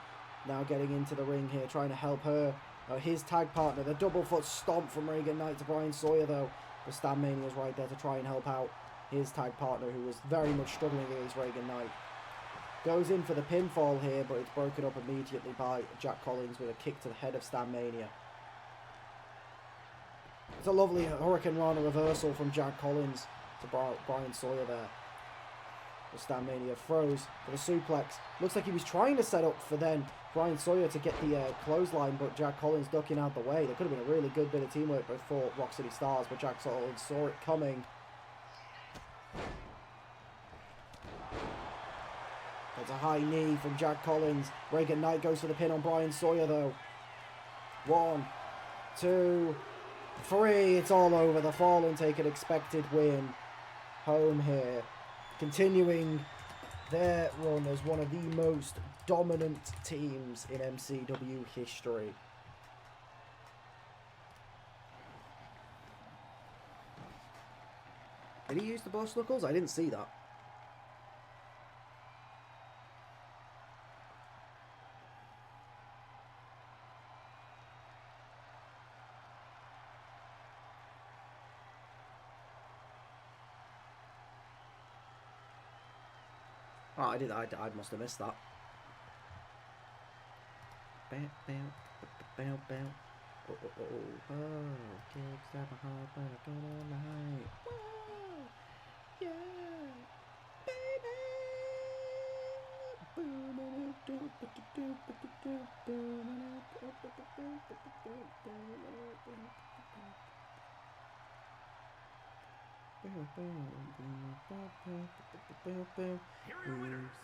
Now getting into the ring here, trying to help her. His tag partner, the double foot stomp from Reagan Knight to Brian Sawyer though. But Stamania is right there to try and help out his tag partner, who was very much struggling against Reagan Knight. Goes in for the pinfall here, but it's broken up immediately by Jack Collins with a kick to the head of Stamania. It's a lovely Hurricane Rana reversal from Jack Collins to Brian Sawyer there. But Stamania throws for the suplex. Looks like he was trying to set up for then Brian Sawyer to get the clothesline, but Jack Collins ducking out the way. There could have been a really good bit of teamwork before Rock City Stars, but Jack Collins saw it coming. There's a high knee from Jack Collins. Reagan Knight goes for the pin on Brian Sawyer though. 1, 2, 3. It's all over. The Fallen take an expected win home here, continuing their run as one of the most dominant teams in MCW history. Did he use the Bush Knuckles? I didn't see that. Oh, I did. I must have missed that. Bow, bow, bow, bow. Oh, oh, oh, oh, oh. Kicks down my heart, but I got all night. Whoa, yeah, baby. Here are your winners,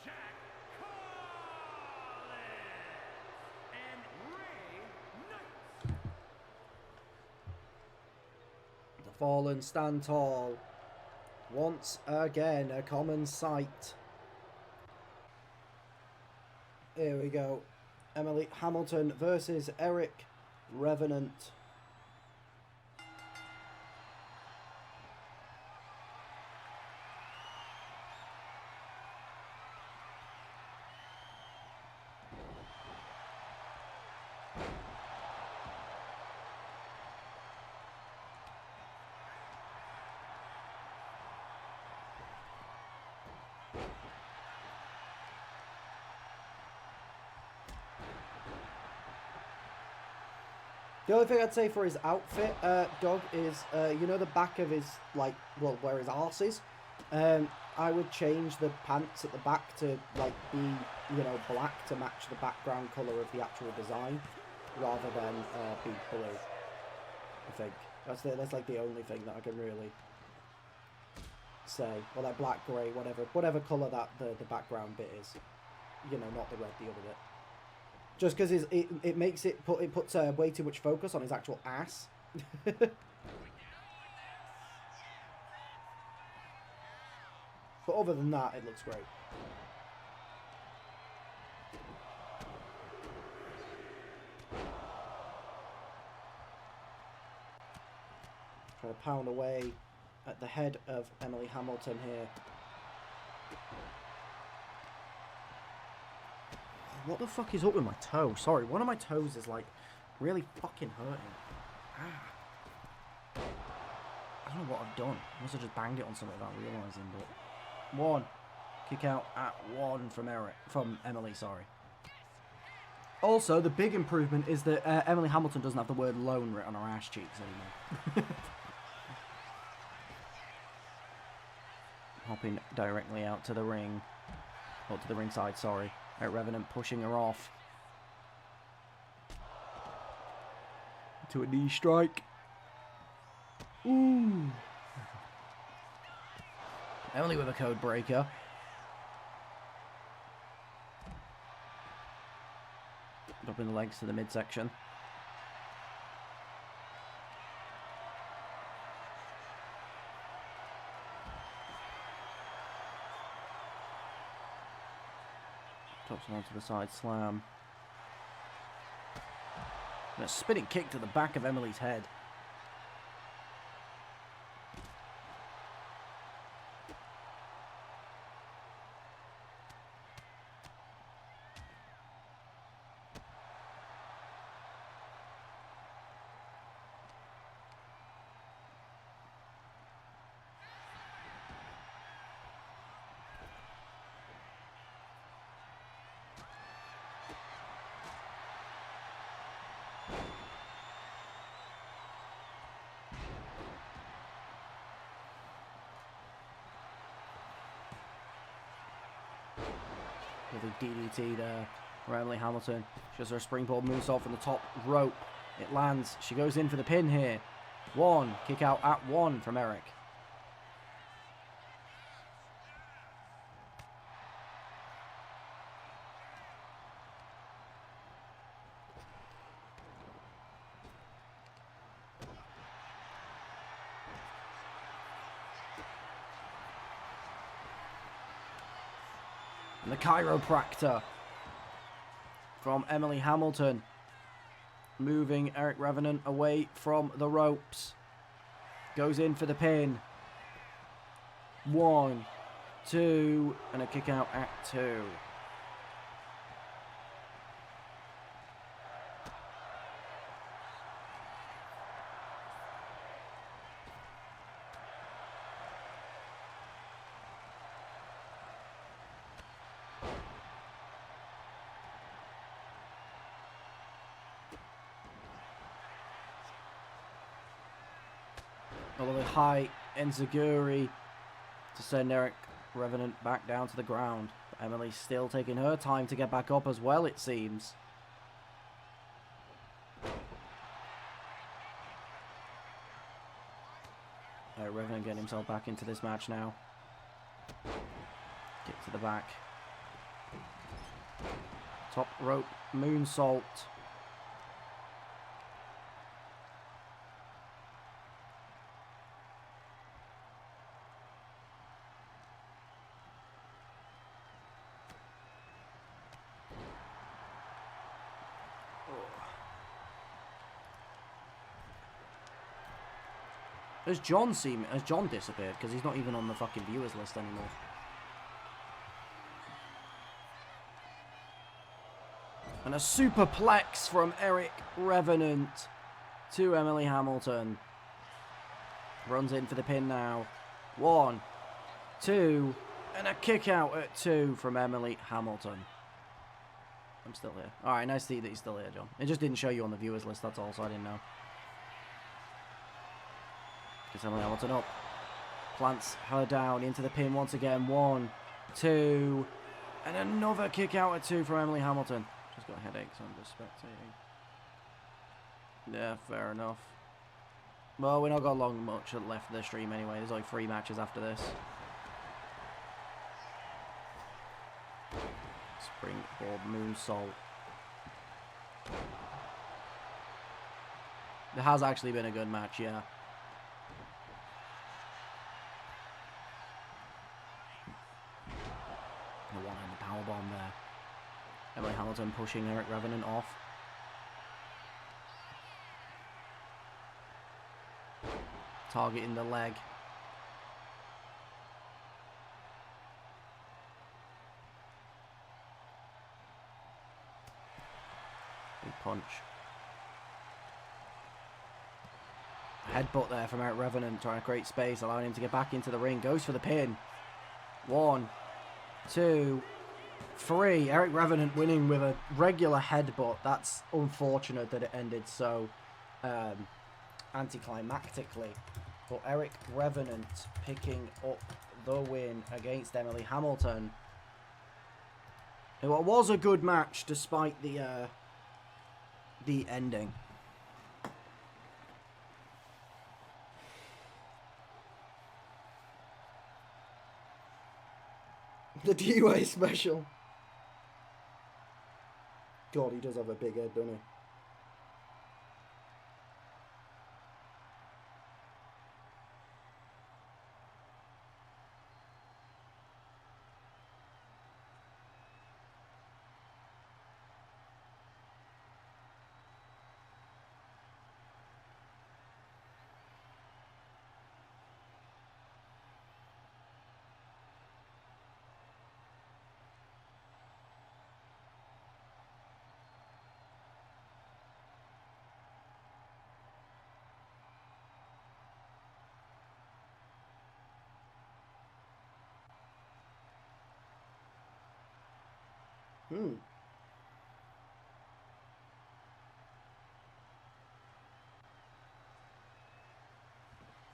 Jack Collins and Ray Knight. The Fallen stand tall. Once again, a common sight. Here we go. Emily Hamilton versus Eric Revenant. The only thing I'd say for his outfit, Doug, is, you know, the back of his, like, well, where his arse is? I would change the pants at the back to, like, be, you know, black to match the background colour of the actual design, rather than be blue, I think. That's like, the only thing that I can really say. Or, like, black, grey, whatever colour that the background bit is. You know, not the red, the other bit. Just because it makes it puts way too much focus on his actual ass. But other than that, it looks great. Trying to pound away at the head of Emily Hamilton here. What the fuck is up with my toe? Sorry, one of my toes is like really fucking hurting. Ah. I don't know what I've done. I must have just banged it on something without realising, but... 1. Kick out at 1 from Emily, sorry. Also, the big improvement is that Emily Hamilton doesn't have the word lone written on her ass cheeks anymore. Hopping directly out to the ring. Or to the ringside, sorry. Revenant pushing her off. To a knee strike. Ooh. Emily with a code breaker. Dropping the legs to the midsection. Drops him onto the side slam. And a spinning kick to the back of Emily's head. With a DDT there for Emily Hamilton. She does her springboard moonsault from the top rope. It lands. She goes in for the pin here. 1. Kick out at 1 from Eric. And the chiropractor from Emily Hamilton. Moving Eric Revenant away from the ropes. Goes in for the pin. 1, 2, and a kick out at 2. Although the high enziguri to send Eric Revenant back down to the ground. But Emily's still taking her time to get back up as well, it seems. Eric Revenant getting himself back into this match now. Kick to the back. Top rope moonsault. Has John disappeared? Because he's not even on the fucking viewers list anymore. And a superplex from Eric Revenant to Emily Hamilton. Runs in for the pin now. 1, 2, and a kick out at 2 from Emily Hamilton. I'm still here. Alright, nice to see that he's still here, John. It just didn't show you on the viewers list, that's all, so I didn't know. Gets Emily Hamilton up. Plants her down into the pin once again. 1, 2, and another kick out at 2 from Emily Hamilton. Just got a headache, so I'm just spectating. Yeah, fair enough. Well, we're not got much left of the stream anyway. There's like 3 matches after this. Springboard moonsault. It has actually been a good match, yeah. Emily Hamilton pushing Eric Revenant off. Targeting the leg. Big punch. Headbutt there from Eric Revenant, trying to create space, allowing him to get back into the ring. Goes for the pin. 1, 2, 3. Eric Revenant winning with a regular headbutt. That's unfortunate that it ended so anticlimactically. But Eric Revenant picking up the win against Emily Hamilton. It was a good match despite the ending. The DUA special. God, he does have a big head, doesn't he?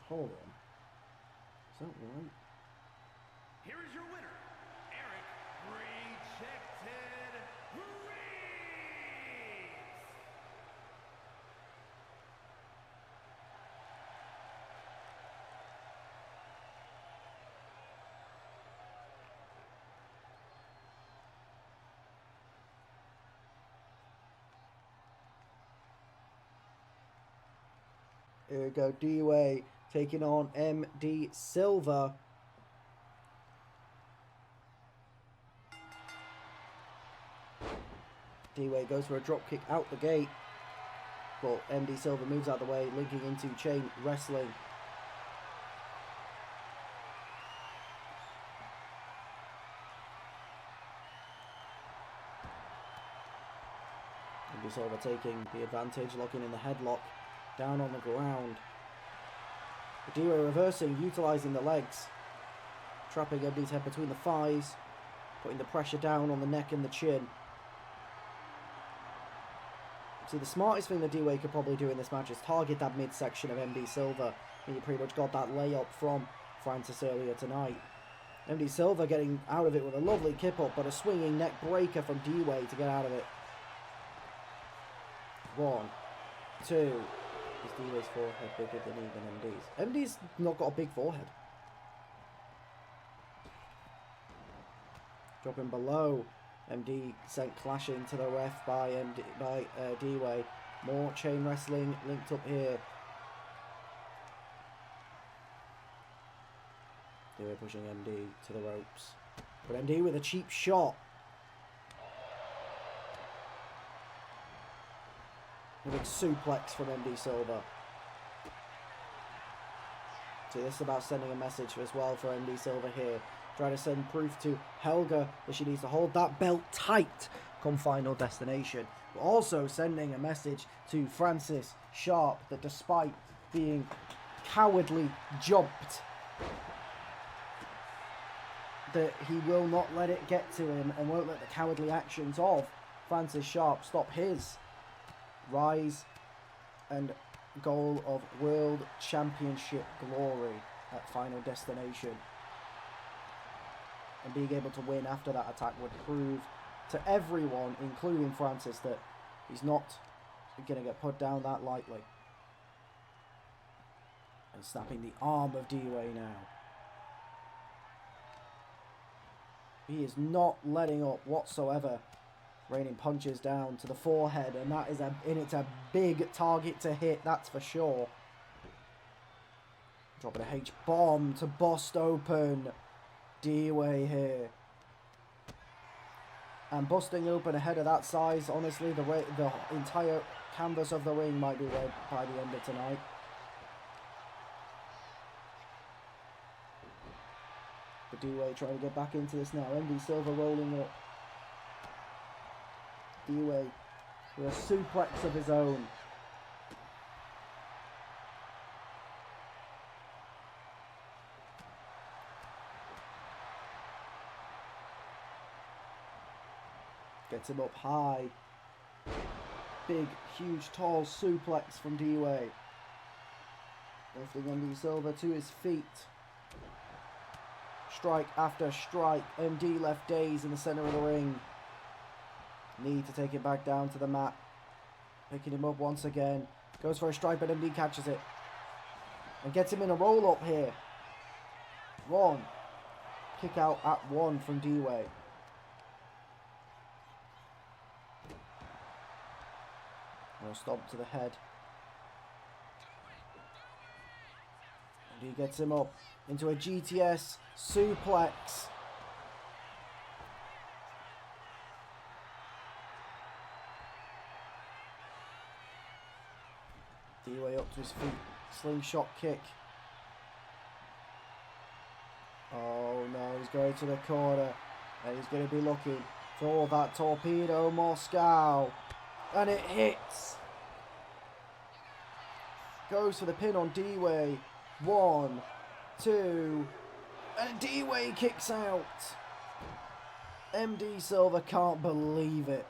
Hold on. Is that right? Here is your winner, Eric Rejected Reeves. Here we go, DUA taking on MD Silver. DUA goes for a drop kick out the gate, but MD Silver moves out the way, linking into chain wrestling. MD Silver taking the advantage, locking in the headlock, down on the ground. DUA reversing, utilising the legs, trapping MD's head between the thighs, putting the pressure down on the neck and the chin. See, the smartest thing the DUA could probably do in this match is target that midsection of MD Silver. And you pretty much got that layup from Francis earlier tonight. MD Silver getting out of it with a lovely kip up, but a swinging neck breaker from DUA to get out of it. 1, 2. Is DUA's forehead bigger than even MD's? MD's not got a big forehead. Dropping below. MD sent clashing to the ref by DUA. More chain wrestling linked up here. DUA pushing MD to the ropes. But MD with a cheap shot. A big suplex from MD Silver. See, this is about sending a message as well for MD Silver here. Try to send proof to Helga that she needs to hold that belt tight come Final Destination. But also sending a message to Francis Sharp that despite being cowardly jumped, that he will not let it get to him and won't let the cowardly actions of Francis Sharp stop his rise and goal of World Championship glory at Final Destination. And being able to win after that attack would prove to everyone, including Francis, that he's not going to get put down that lightly. And snapping the arm of DUA now. He is not letting up whatsoever. Raining punches down to the forehead, and that is it's a big target to hit, that's for sure. Dropping a H-bomb to bust open DUA here. And busting open a head of that size, honestly, the entire canvas of the ring might be red by the end of tonight. But D-Way trying to get back into this now. MD Silver rolling up. D-Way with a suplex of his own. Gets him up high. Big, huge, tall suplex from D-Way. Lifting MD Silver to his feet. Strike after strike. MD left dazed in the center of the ring. Need to take it back down to the mat. Picking him up once again. Goes for a strike, but MD catches it. And gets him in a roll up here. One. Kick out at one from D-Way. No stomp to the head. And he gets him up into a GTS suplex. D-Way up to his feet. Slingshot kick. Oh no, he's going to the corner. And he's going to be looking for that torpedo Moscow. And it hits. Goes for the pin on D-Way. 1, 2. And D-Way kicks out. MD Silver can't believe it.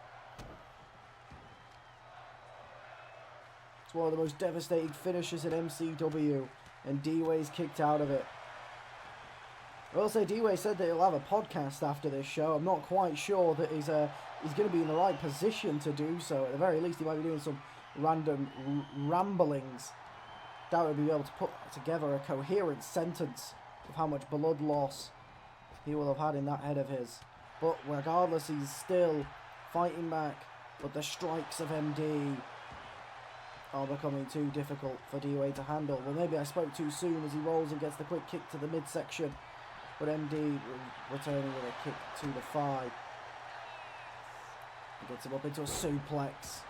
It's one of the most devastating finishes in MCW. And D-Way's kicked out of it. I will say D-Way said that he'll have a podcast after this show. I'm not quite sure that he's going to be in the right position to do so. At the very least, he might be doing some random ramblings. Doubt he'll be able to put together a coherent sentence of how much blood loss he will have had in that head of his. But regardless, he's still fighting back. But the strikes of MD are becoming too difficult for D-Way to handle. Well, maybe I spoke too soon as he rolls and gets the quick kick to the midsection. But MD returning with a kick to the thigh. He gets him up into a suplex.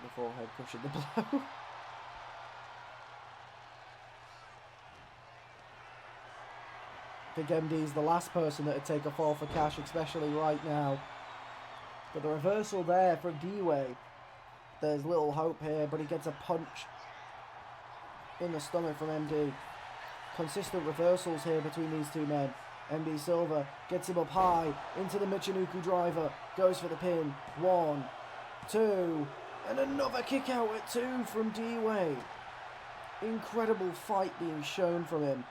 The forehead pushing the blow. I think MD is the last person that would take a fall for cash, especially right now. But the reversal there from D-Way. There's little hope here, but he gets a punch in the stomach from MD. Consistent reversals here between these two men. MD Silver gets him up high into the Michinoku driver. Goes for the pin. 1, 2. And another kick out at 2 from D-Way. Incredible fight being shown from him.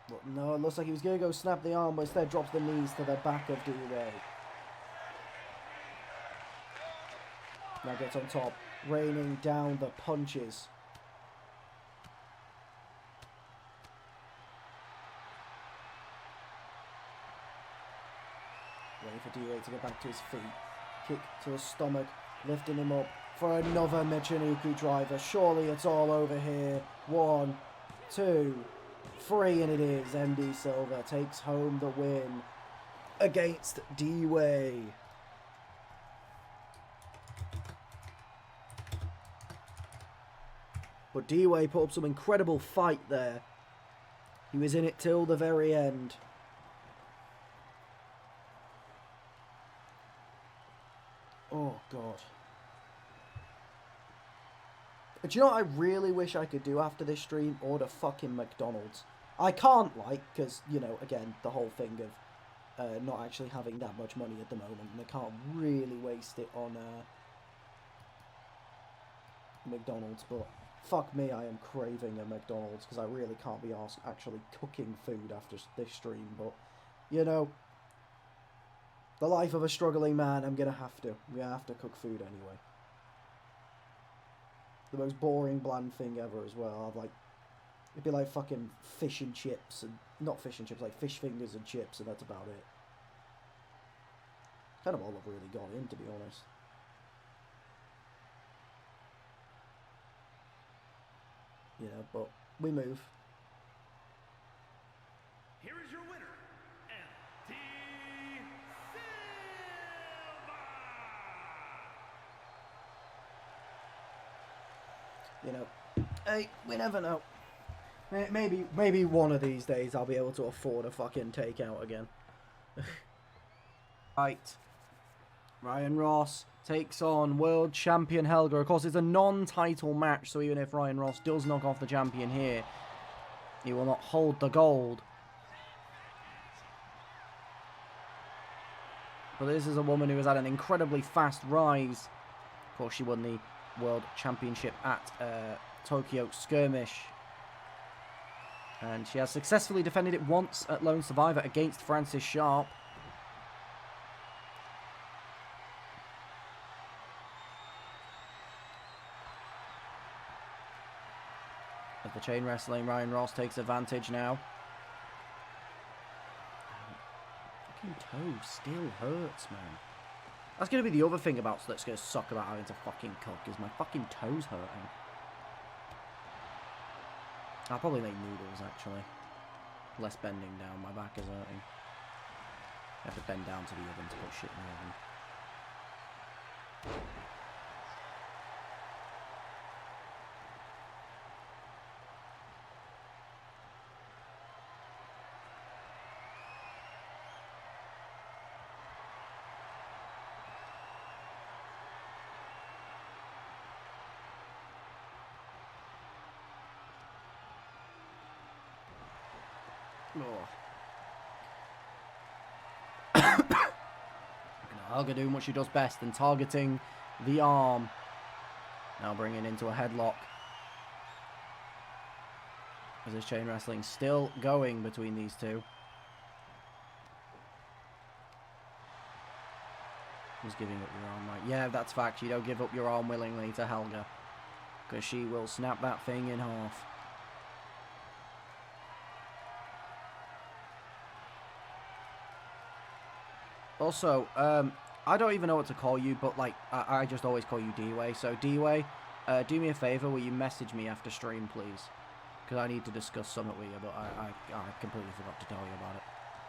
But no, it looks like he was going to go snap the arm, but instead drops the knees to the back of D-Way. Now gets on top, raining down the punches. Waiting for D-Way to get back to his feet. Kick to the stomach, lifting him up for another Michinoku driver. Surely it's all over here. 1, 2, 3, and it is. MD Silver takes home the win against D-Way. But D-Way put up some incredible fight there. He was in it till the very end. Oh, God. Do you know what I really wish I could do after this stream? Order fucking McDonald's. I can't, like, because, you know, again, the whole thing of not actually having that much money at the moment, and I can't really waste it on McDonald's, but fuck me, I am craving a McDonald's, because I really can't be asked actually cooking food after this stream, but, you know, the life of a struggling man, I'm going to have to cook food anyway. The most boring, bland thing ever as well. It'd be like fucking fish and chips, and not fish and chips, like fish fingers and chips, and that's about it. Kind of all I've really got in, to be honest. You know, but we move. Here is your winner, MT Silva. You know, hey, we never know. Maybe one of these days I'll be able to afford a fucking takeout again. Right. Ryan Ross takes on world champion Helga. Of course, it's a non-title match, so even if Ryan Ross does knock off the champion here, he will not hold the gold. But this is a woman who has had an incredibly fast rise. Of course, she won the World Championship at Tokyo Skirmish. And she has successfully defended it once at Lone Survivor against Francis Sharp. At the chain wrestling, Ryan Ross takes advantage now. Fucking toe still hurts, man. That's going to be the other thing that's going to suck about having to fucking cook, is my fucking toes hurting. I'll probably make noodles, actually. Less bending down, my back is hurting. I have to bend down to the oven to put shit in the oven. Helga doing what she does best and targeting the arm. Now bringing into a headlock. As this chain wrestling still going between these two. Who's giving up your arm, right? Yeah, that's fact. You don't give up your arm willingly to Helga, because she will snap that thing in half. Also, I don't even know what to call you, but like I just always call you D-Way. So D-Way, do me a favour, will you message me after stream, please? Because I need to discuss something with you, but I completely forgot to tell you about it,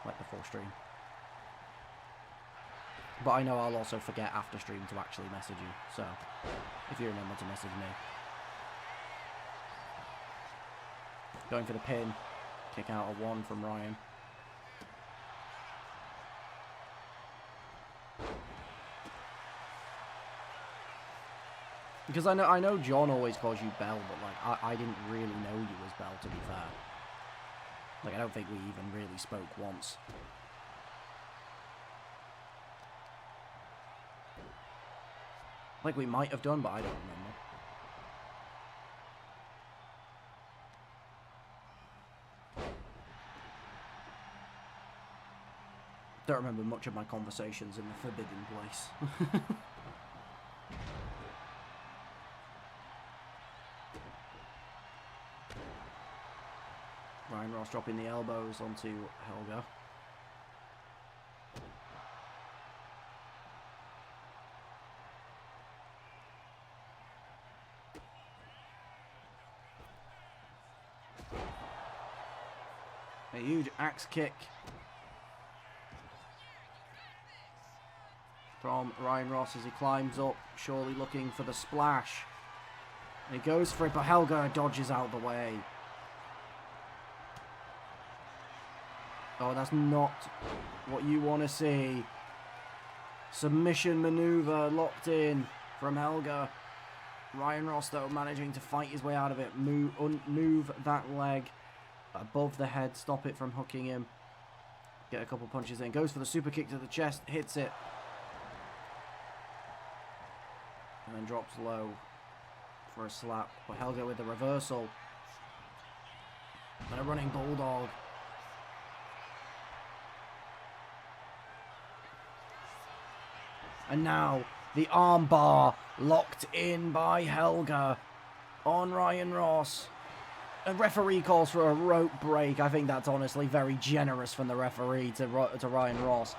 like before stream. But I know I'll also forget after stream to actually message you, so if you remember to message me. Going for the pin, kick out of one from Ryan. Because I know John always calls you Belle, but like I didn't really know you as Belle, to be fair. Like I don't think we even really spoke once. Like we might have done, but I don't remember. Don't remember much of my conversations in the forbidden place. Ryan Ross dropping the elbows onto Helga. A huge axe kick from Ryan Ross as he climbs up, surely looking for the splash. And he goes for it, but Helga dodges out the way. Oh, that's not what you want to see. Submission maneuver locked in from Helga. Ryan Ross, though, managing to fight his way out of it. Move that leg above the head. Stop it from hooking him. Get a couple punches in. Goes for the super kick to the chest. Hits it. And then drops low for a slap. But Helga with the reversal. And a running bulldog. And now the armbar locked in by Helga on Ryan Ross. A referee calls for a rope break. I think that's honestly very generous from the referee to Ryan Ross.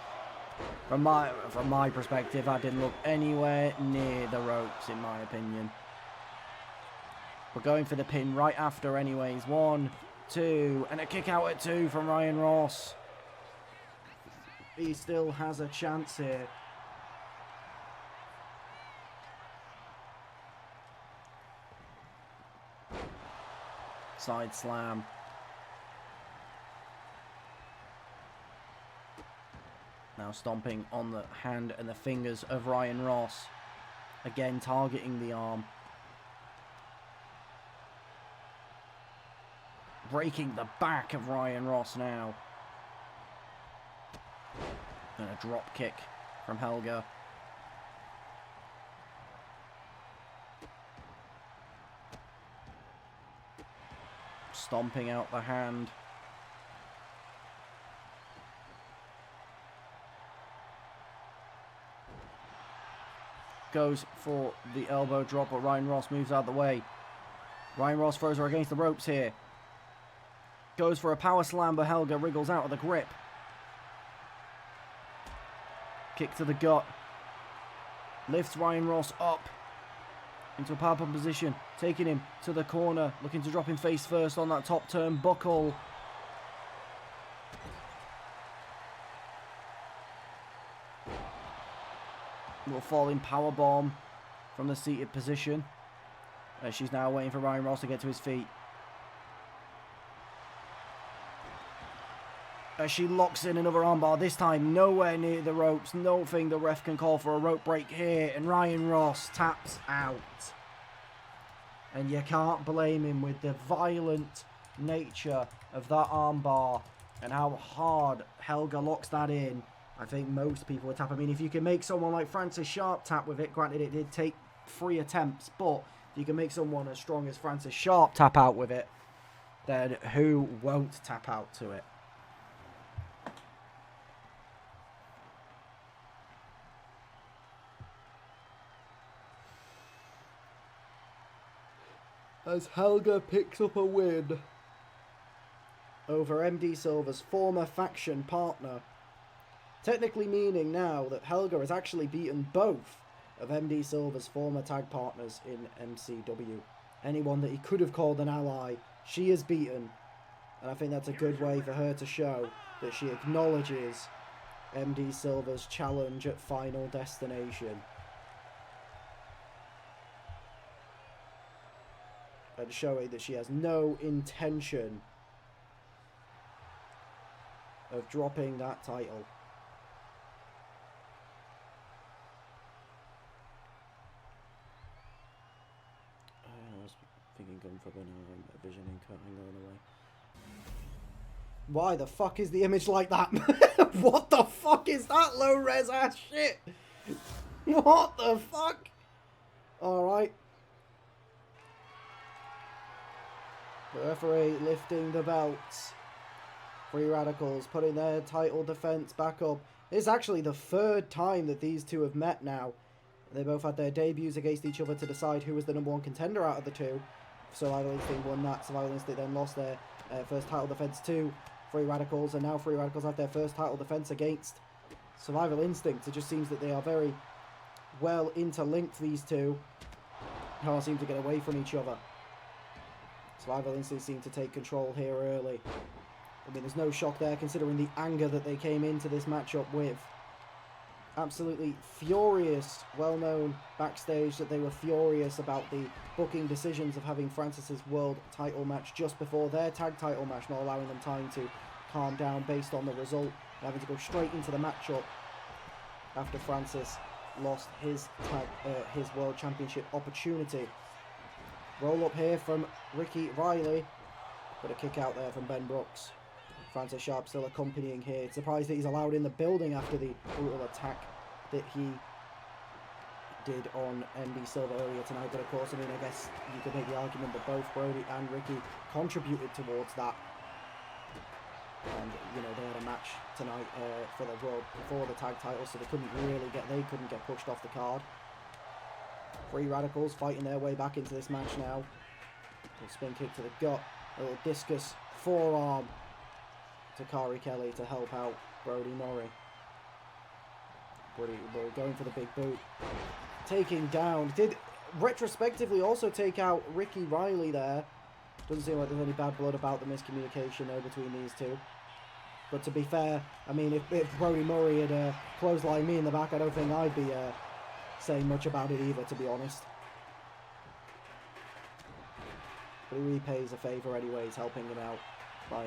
From my perspective, that didn't look anywhere near the ropes, in my opinion. We're going for the pin right after anyways. 1, 2, and a kick out at 2 from Ryan Ross. He still has a chance here. Side slam. Now stomping on the hand and the fingers of Ryan Ross. Again targeting the arm. Breaking the back of Ryan Ross now. And a drop kick from Helga. Stomping out the hand. Goes for the elbow drop, but Ryan Ross moves out of the way. Ryan Ross throws her against the ropes here. Goes for a power slam, but Helga wriggles out of the grip. Kick to the gut. Lifts Ryan Ross up into a power bomb position, taking him to the corner, looking to drop him face first on that top turnbuckle. Little falling power bomb from the seated position. She's now waiting for Ryan Ross to get to his feet. As she locks in another armbar, this time nowhere near the ropes. Nothing the ref can call for a rope break here. And Ryan Ross taps out. And you can't blame him with the violent nature of that armbar and how hard Helga locks that in. I think most people would tap. I mean, if you can make someone like Francis Sharp tap with it, granted it did take 3 attempts, but if you can make someone as strong as Francis Sharp tap out with it, then who won't tap out to it? As Helga picks up a win over MD Silver's former faction partner, technically meaning now that Helga has actually beaten both of MD Silver's former tag partners in MCW. Anyone that he could have called an ally, she has beaten, and I think that's a good way for her to show that she acknowledges MD Silver's challenge at Final Destination. And showing that she has no intention of dropping that title. I was thinking going for a vision and cutting going away. Why the fuck is the image like that? What the fuck is that low res ass shit? What the fuck? Alright. The referee lifting the belts. Free Radicals putting their title defense back up. It's actually the 3rd time that these two have met now. They both had their debuts against each other to decide who was the #1 contender out of the two. Survival Instinct won that. Survival Instinct then lost their first title defense to Free Radicals, and now Free Radicals have their first title defense against Survival Instinct. It just seems that they are very well interlinked, these two. Can't seem to get away from each other. Survival Instinct seem to take control here early. I mean, there's no shock there considering the anger that they came into this matchup with. Absolutely furious, well known backstage that they were furious about the booking decisions of having Francis's world title match just before their tag title match, not allowing them time to calm down based on the result, and having to go straight into the matchup after Francis lost his world championship opportunity. Roll up here from Ricky Riley, but a kick out there from Ben Brooks. Francis Sharp still accompanying here. Surprised that he's allowed in the building after the brutal attack that he did on MD Silver earlier tonight. But of course, I mean, I guess you could make the argument that both Brody and Ricky contributed towards that. And, you know, they had a match tonight for the world before the tag title, so they couldn't get pushed off the card. Free Radicals fighting their way back into this match now. A spin kick to the gut. A little discus forearm to Kari Kelly to help out Brody Norrie. Brody Murray going for the big boot. Taking down. Did retrospectively also take out Ricky Riley there. Doesn't seem like there's any bad blood about the miscommunication there between these two. But to be fair, I mean, if Brody Murray had clotheslined me in the back, I don't think I'd be saying much about it either, to be honest. But he repays a favour anyways, helping him out by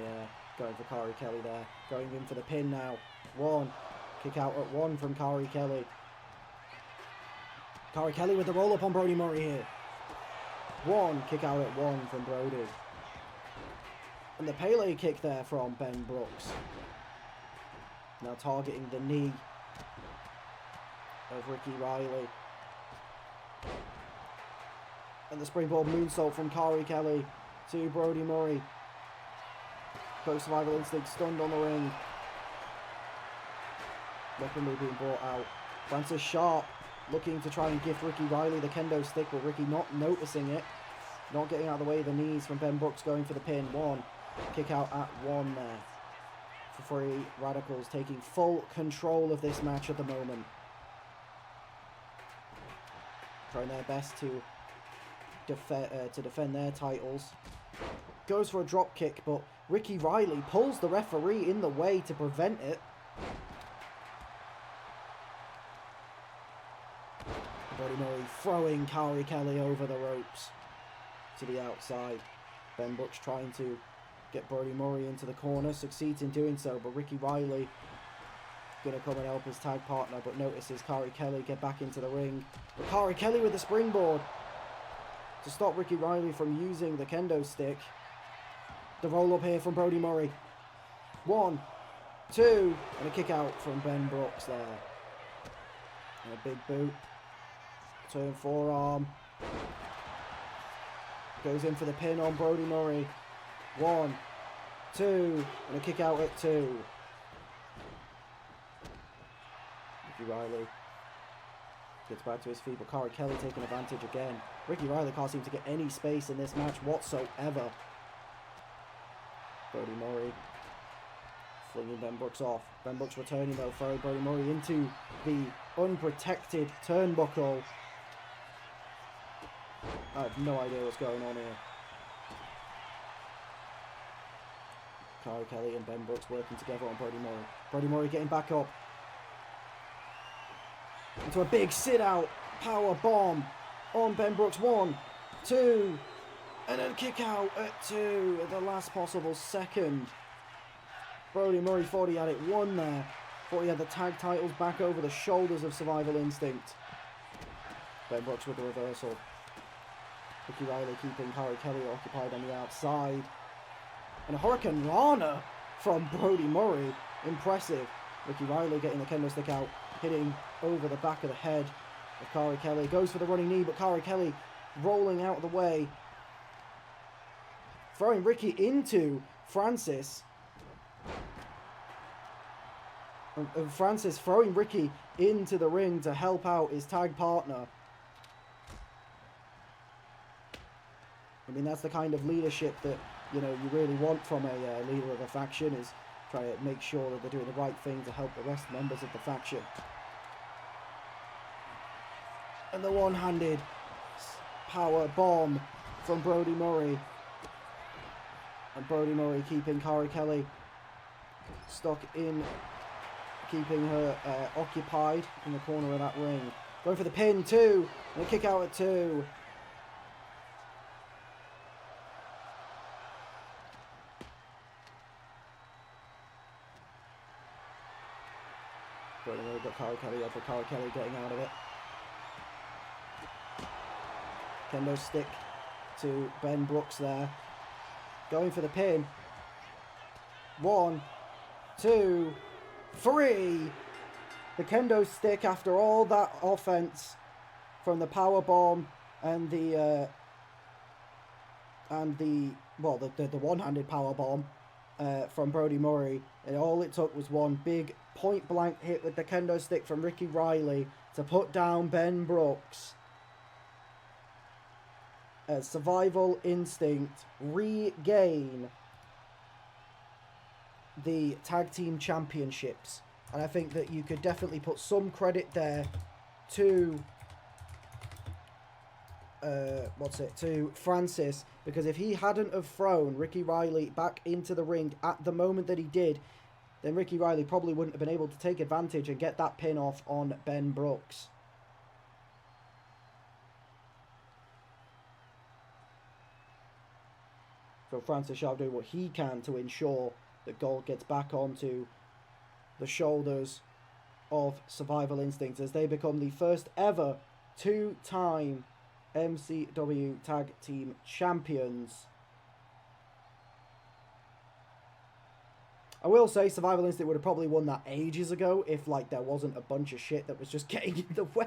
going for Corey Kelly there. Going in for the pin now. 1. Kick out at 1 from Corey Kelly. Corey Kelly with the roll-up on Brody Murray here. 1. Kick out at 1 from Brody. And the Pele kick there from Ben Brooks. Now targeting the knee of Ricky Riley. And the springboard moonsault from Corey Kelly to Brody Murray. Both Survival Instinct stunned on the ring. Weaponry being brought out. Francis Sharp looking to try and gift Ricky Riley the kendo stick, but Ricky not noticing it. Not getting out of the way of the knees from Ben Brooks, going for the pin. 1. Kick out at 1 there. For Free Radicals taking full control of this match at the moment. Trying their best to defend their titles. Goes for a drop kick, but Ricky Riley pulls the referee in the way to prevent it. Brody Murray throwing Corey Kelly over the ropes to the outside. Ben Brooks trying to get Brody Murray into the corner, succeeds in doing so, but Ricky Riley going to come and help his tag partner, but notices Corey Kelly get back into the ring. But Corey Kelly with the springboard to stop Ricky Riley from using the kendo stick. The roll up here from Brody Murray. 1, 2, and a kick out from Ben Brooks there. And a big boot. Turn forearm. Goes in for the pin on Brody Murray. 1, 2, and a kick out at 2. Ricky Riley gets back to his feet, but Corey Kelly taking advantage again. Ricky Riley can't seem to get any space in this match whatsoever. Brody Murray flinging Ben Brooks off. Ben Brooks returning though, throwing Brody Murray into the unprotected turnbuckle. I have no idea what's going on here. Corey Kelly and Ben Brooks working together on Brody Murray. Brody Murray getting back up into a big sit-out power bomb on Ben Brooks. 1, 2, and then kick out at 2 at the last possible second. Brody Murray thought he had it won there. Thought he had the tag titles back over the shoulders of Survival Instinct. Ben Brooks with the reversal. Ricky Riley keeping Corey Kelly occupied on the outside. And a Hurricane Rana from Brody Murray. Impressive. Ricky Riley getting the kendo stick out, hitting over the back of the head of Corey Kelly. Goes for the running knee, but Corey Kelly rolling out of the way. Throwing Ricky into Francis. And Francis throwing Ricky into the ring to help out his tag partner. I mean, that's the kind of leadership that, you know, you really want from a leader of a faction, is try to make sure that they're doing the right thing to help the rest members of the faction. And the one-handed power bomb from Brody Murray. And Brody Murray keeping Corey Kelly stuck in, keeping her occupied in the corner of that ring. Going for the pin, 2, and a kick out at 2. Brody Murray got Corey Kelly up, but Corey Kelly getting out of it. Kendo stick to Ben Brooks there. Going for the pin. 1, 2, 3. The kendo stick after all that offense from the power bomb and the one-handed power bomb from Brody Murray, and all it took was one big point-blank hit with the kendo stick from Ricky Riley to put down Ben Brooks. As Survival Instinct regain the tag team championships And I think that you could definitely put some credit there to to Francis, because if he hadn't have thrown Ricky Riley back into the ring at the moment that he did, then Ricky Riley probably wouldn't have been able to take advantage and get that pin off on Ben Brooks. So Francis Sharp doing what he can to ensure that Gold gets back onto the shoulders of Survival Instinct as they become the first ever two-time MCW Tag Team Champions. I will say Survival Instinct would have probably won that ages ago if like there wasn't a bunch of shit that was just getting in the way.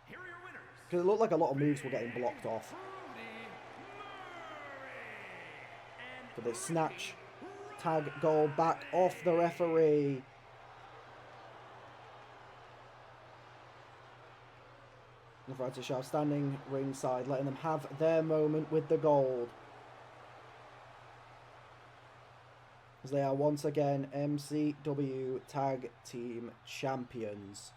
Here are your winners. Because it looked like a lot of moves were getting blocked off. But they snatch Tag Gold back off the referee. And Francis Sharp standing ringside, letting them have their moment with the gold. As they are once again MCW Tag Team Champions.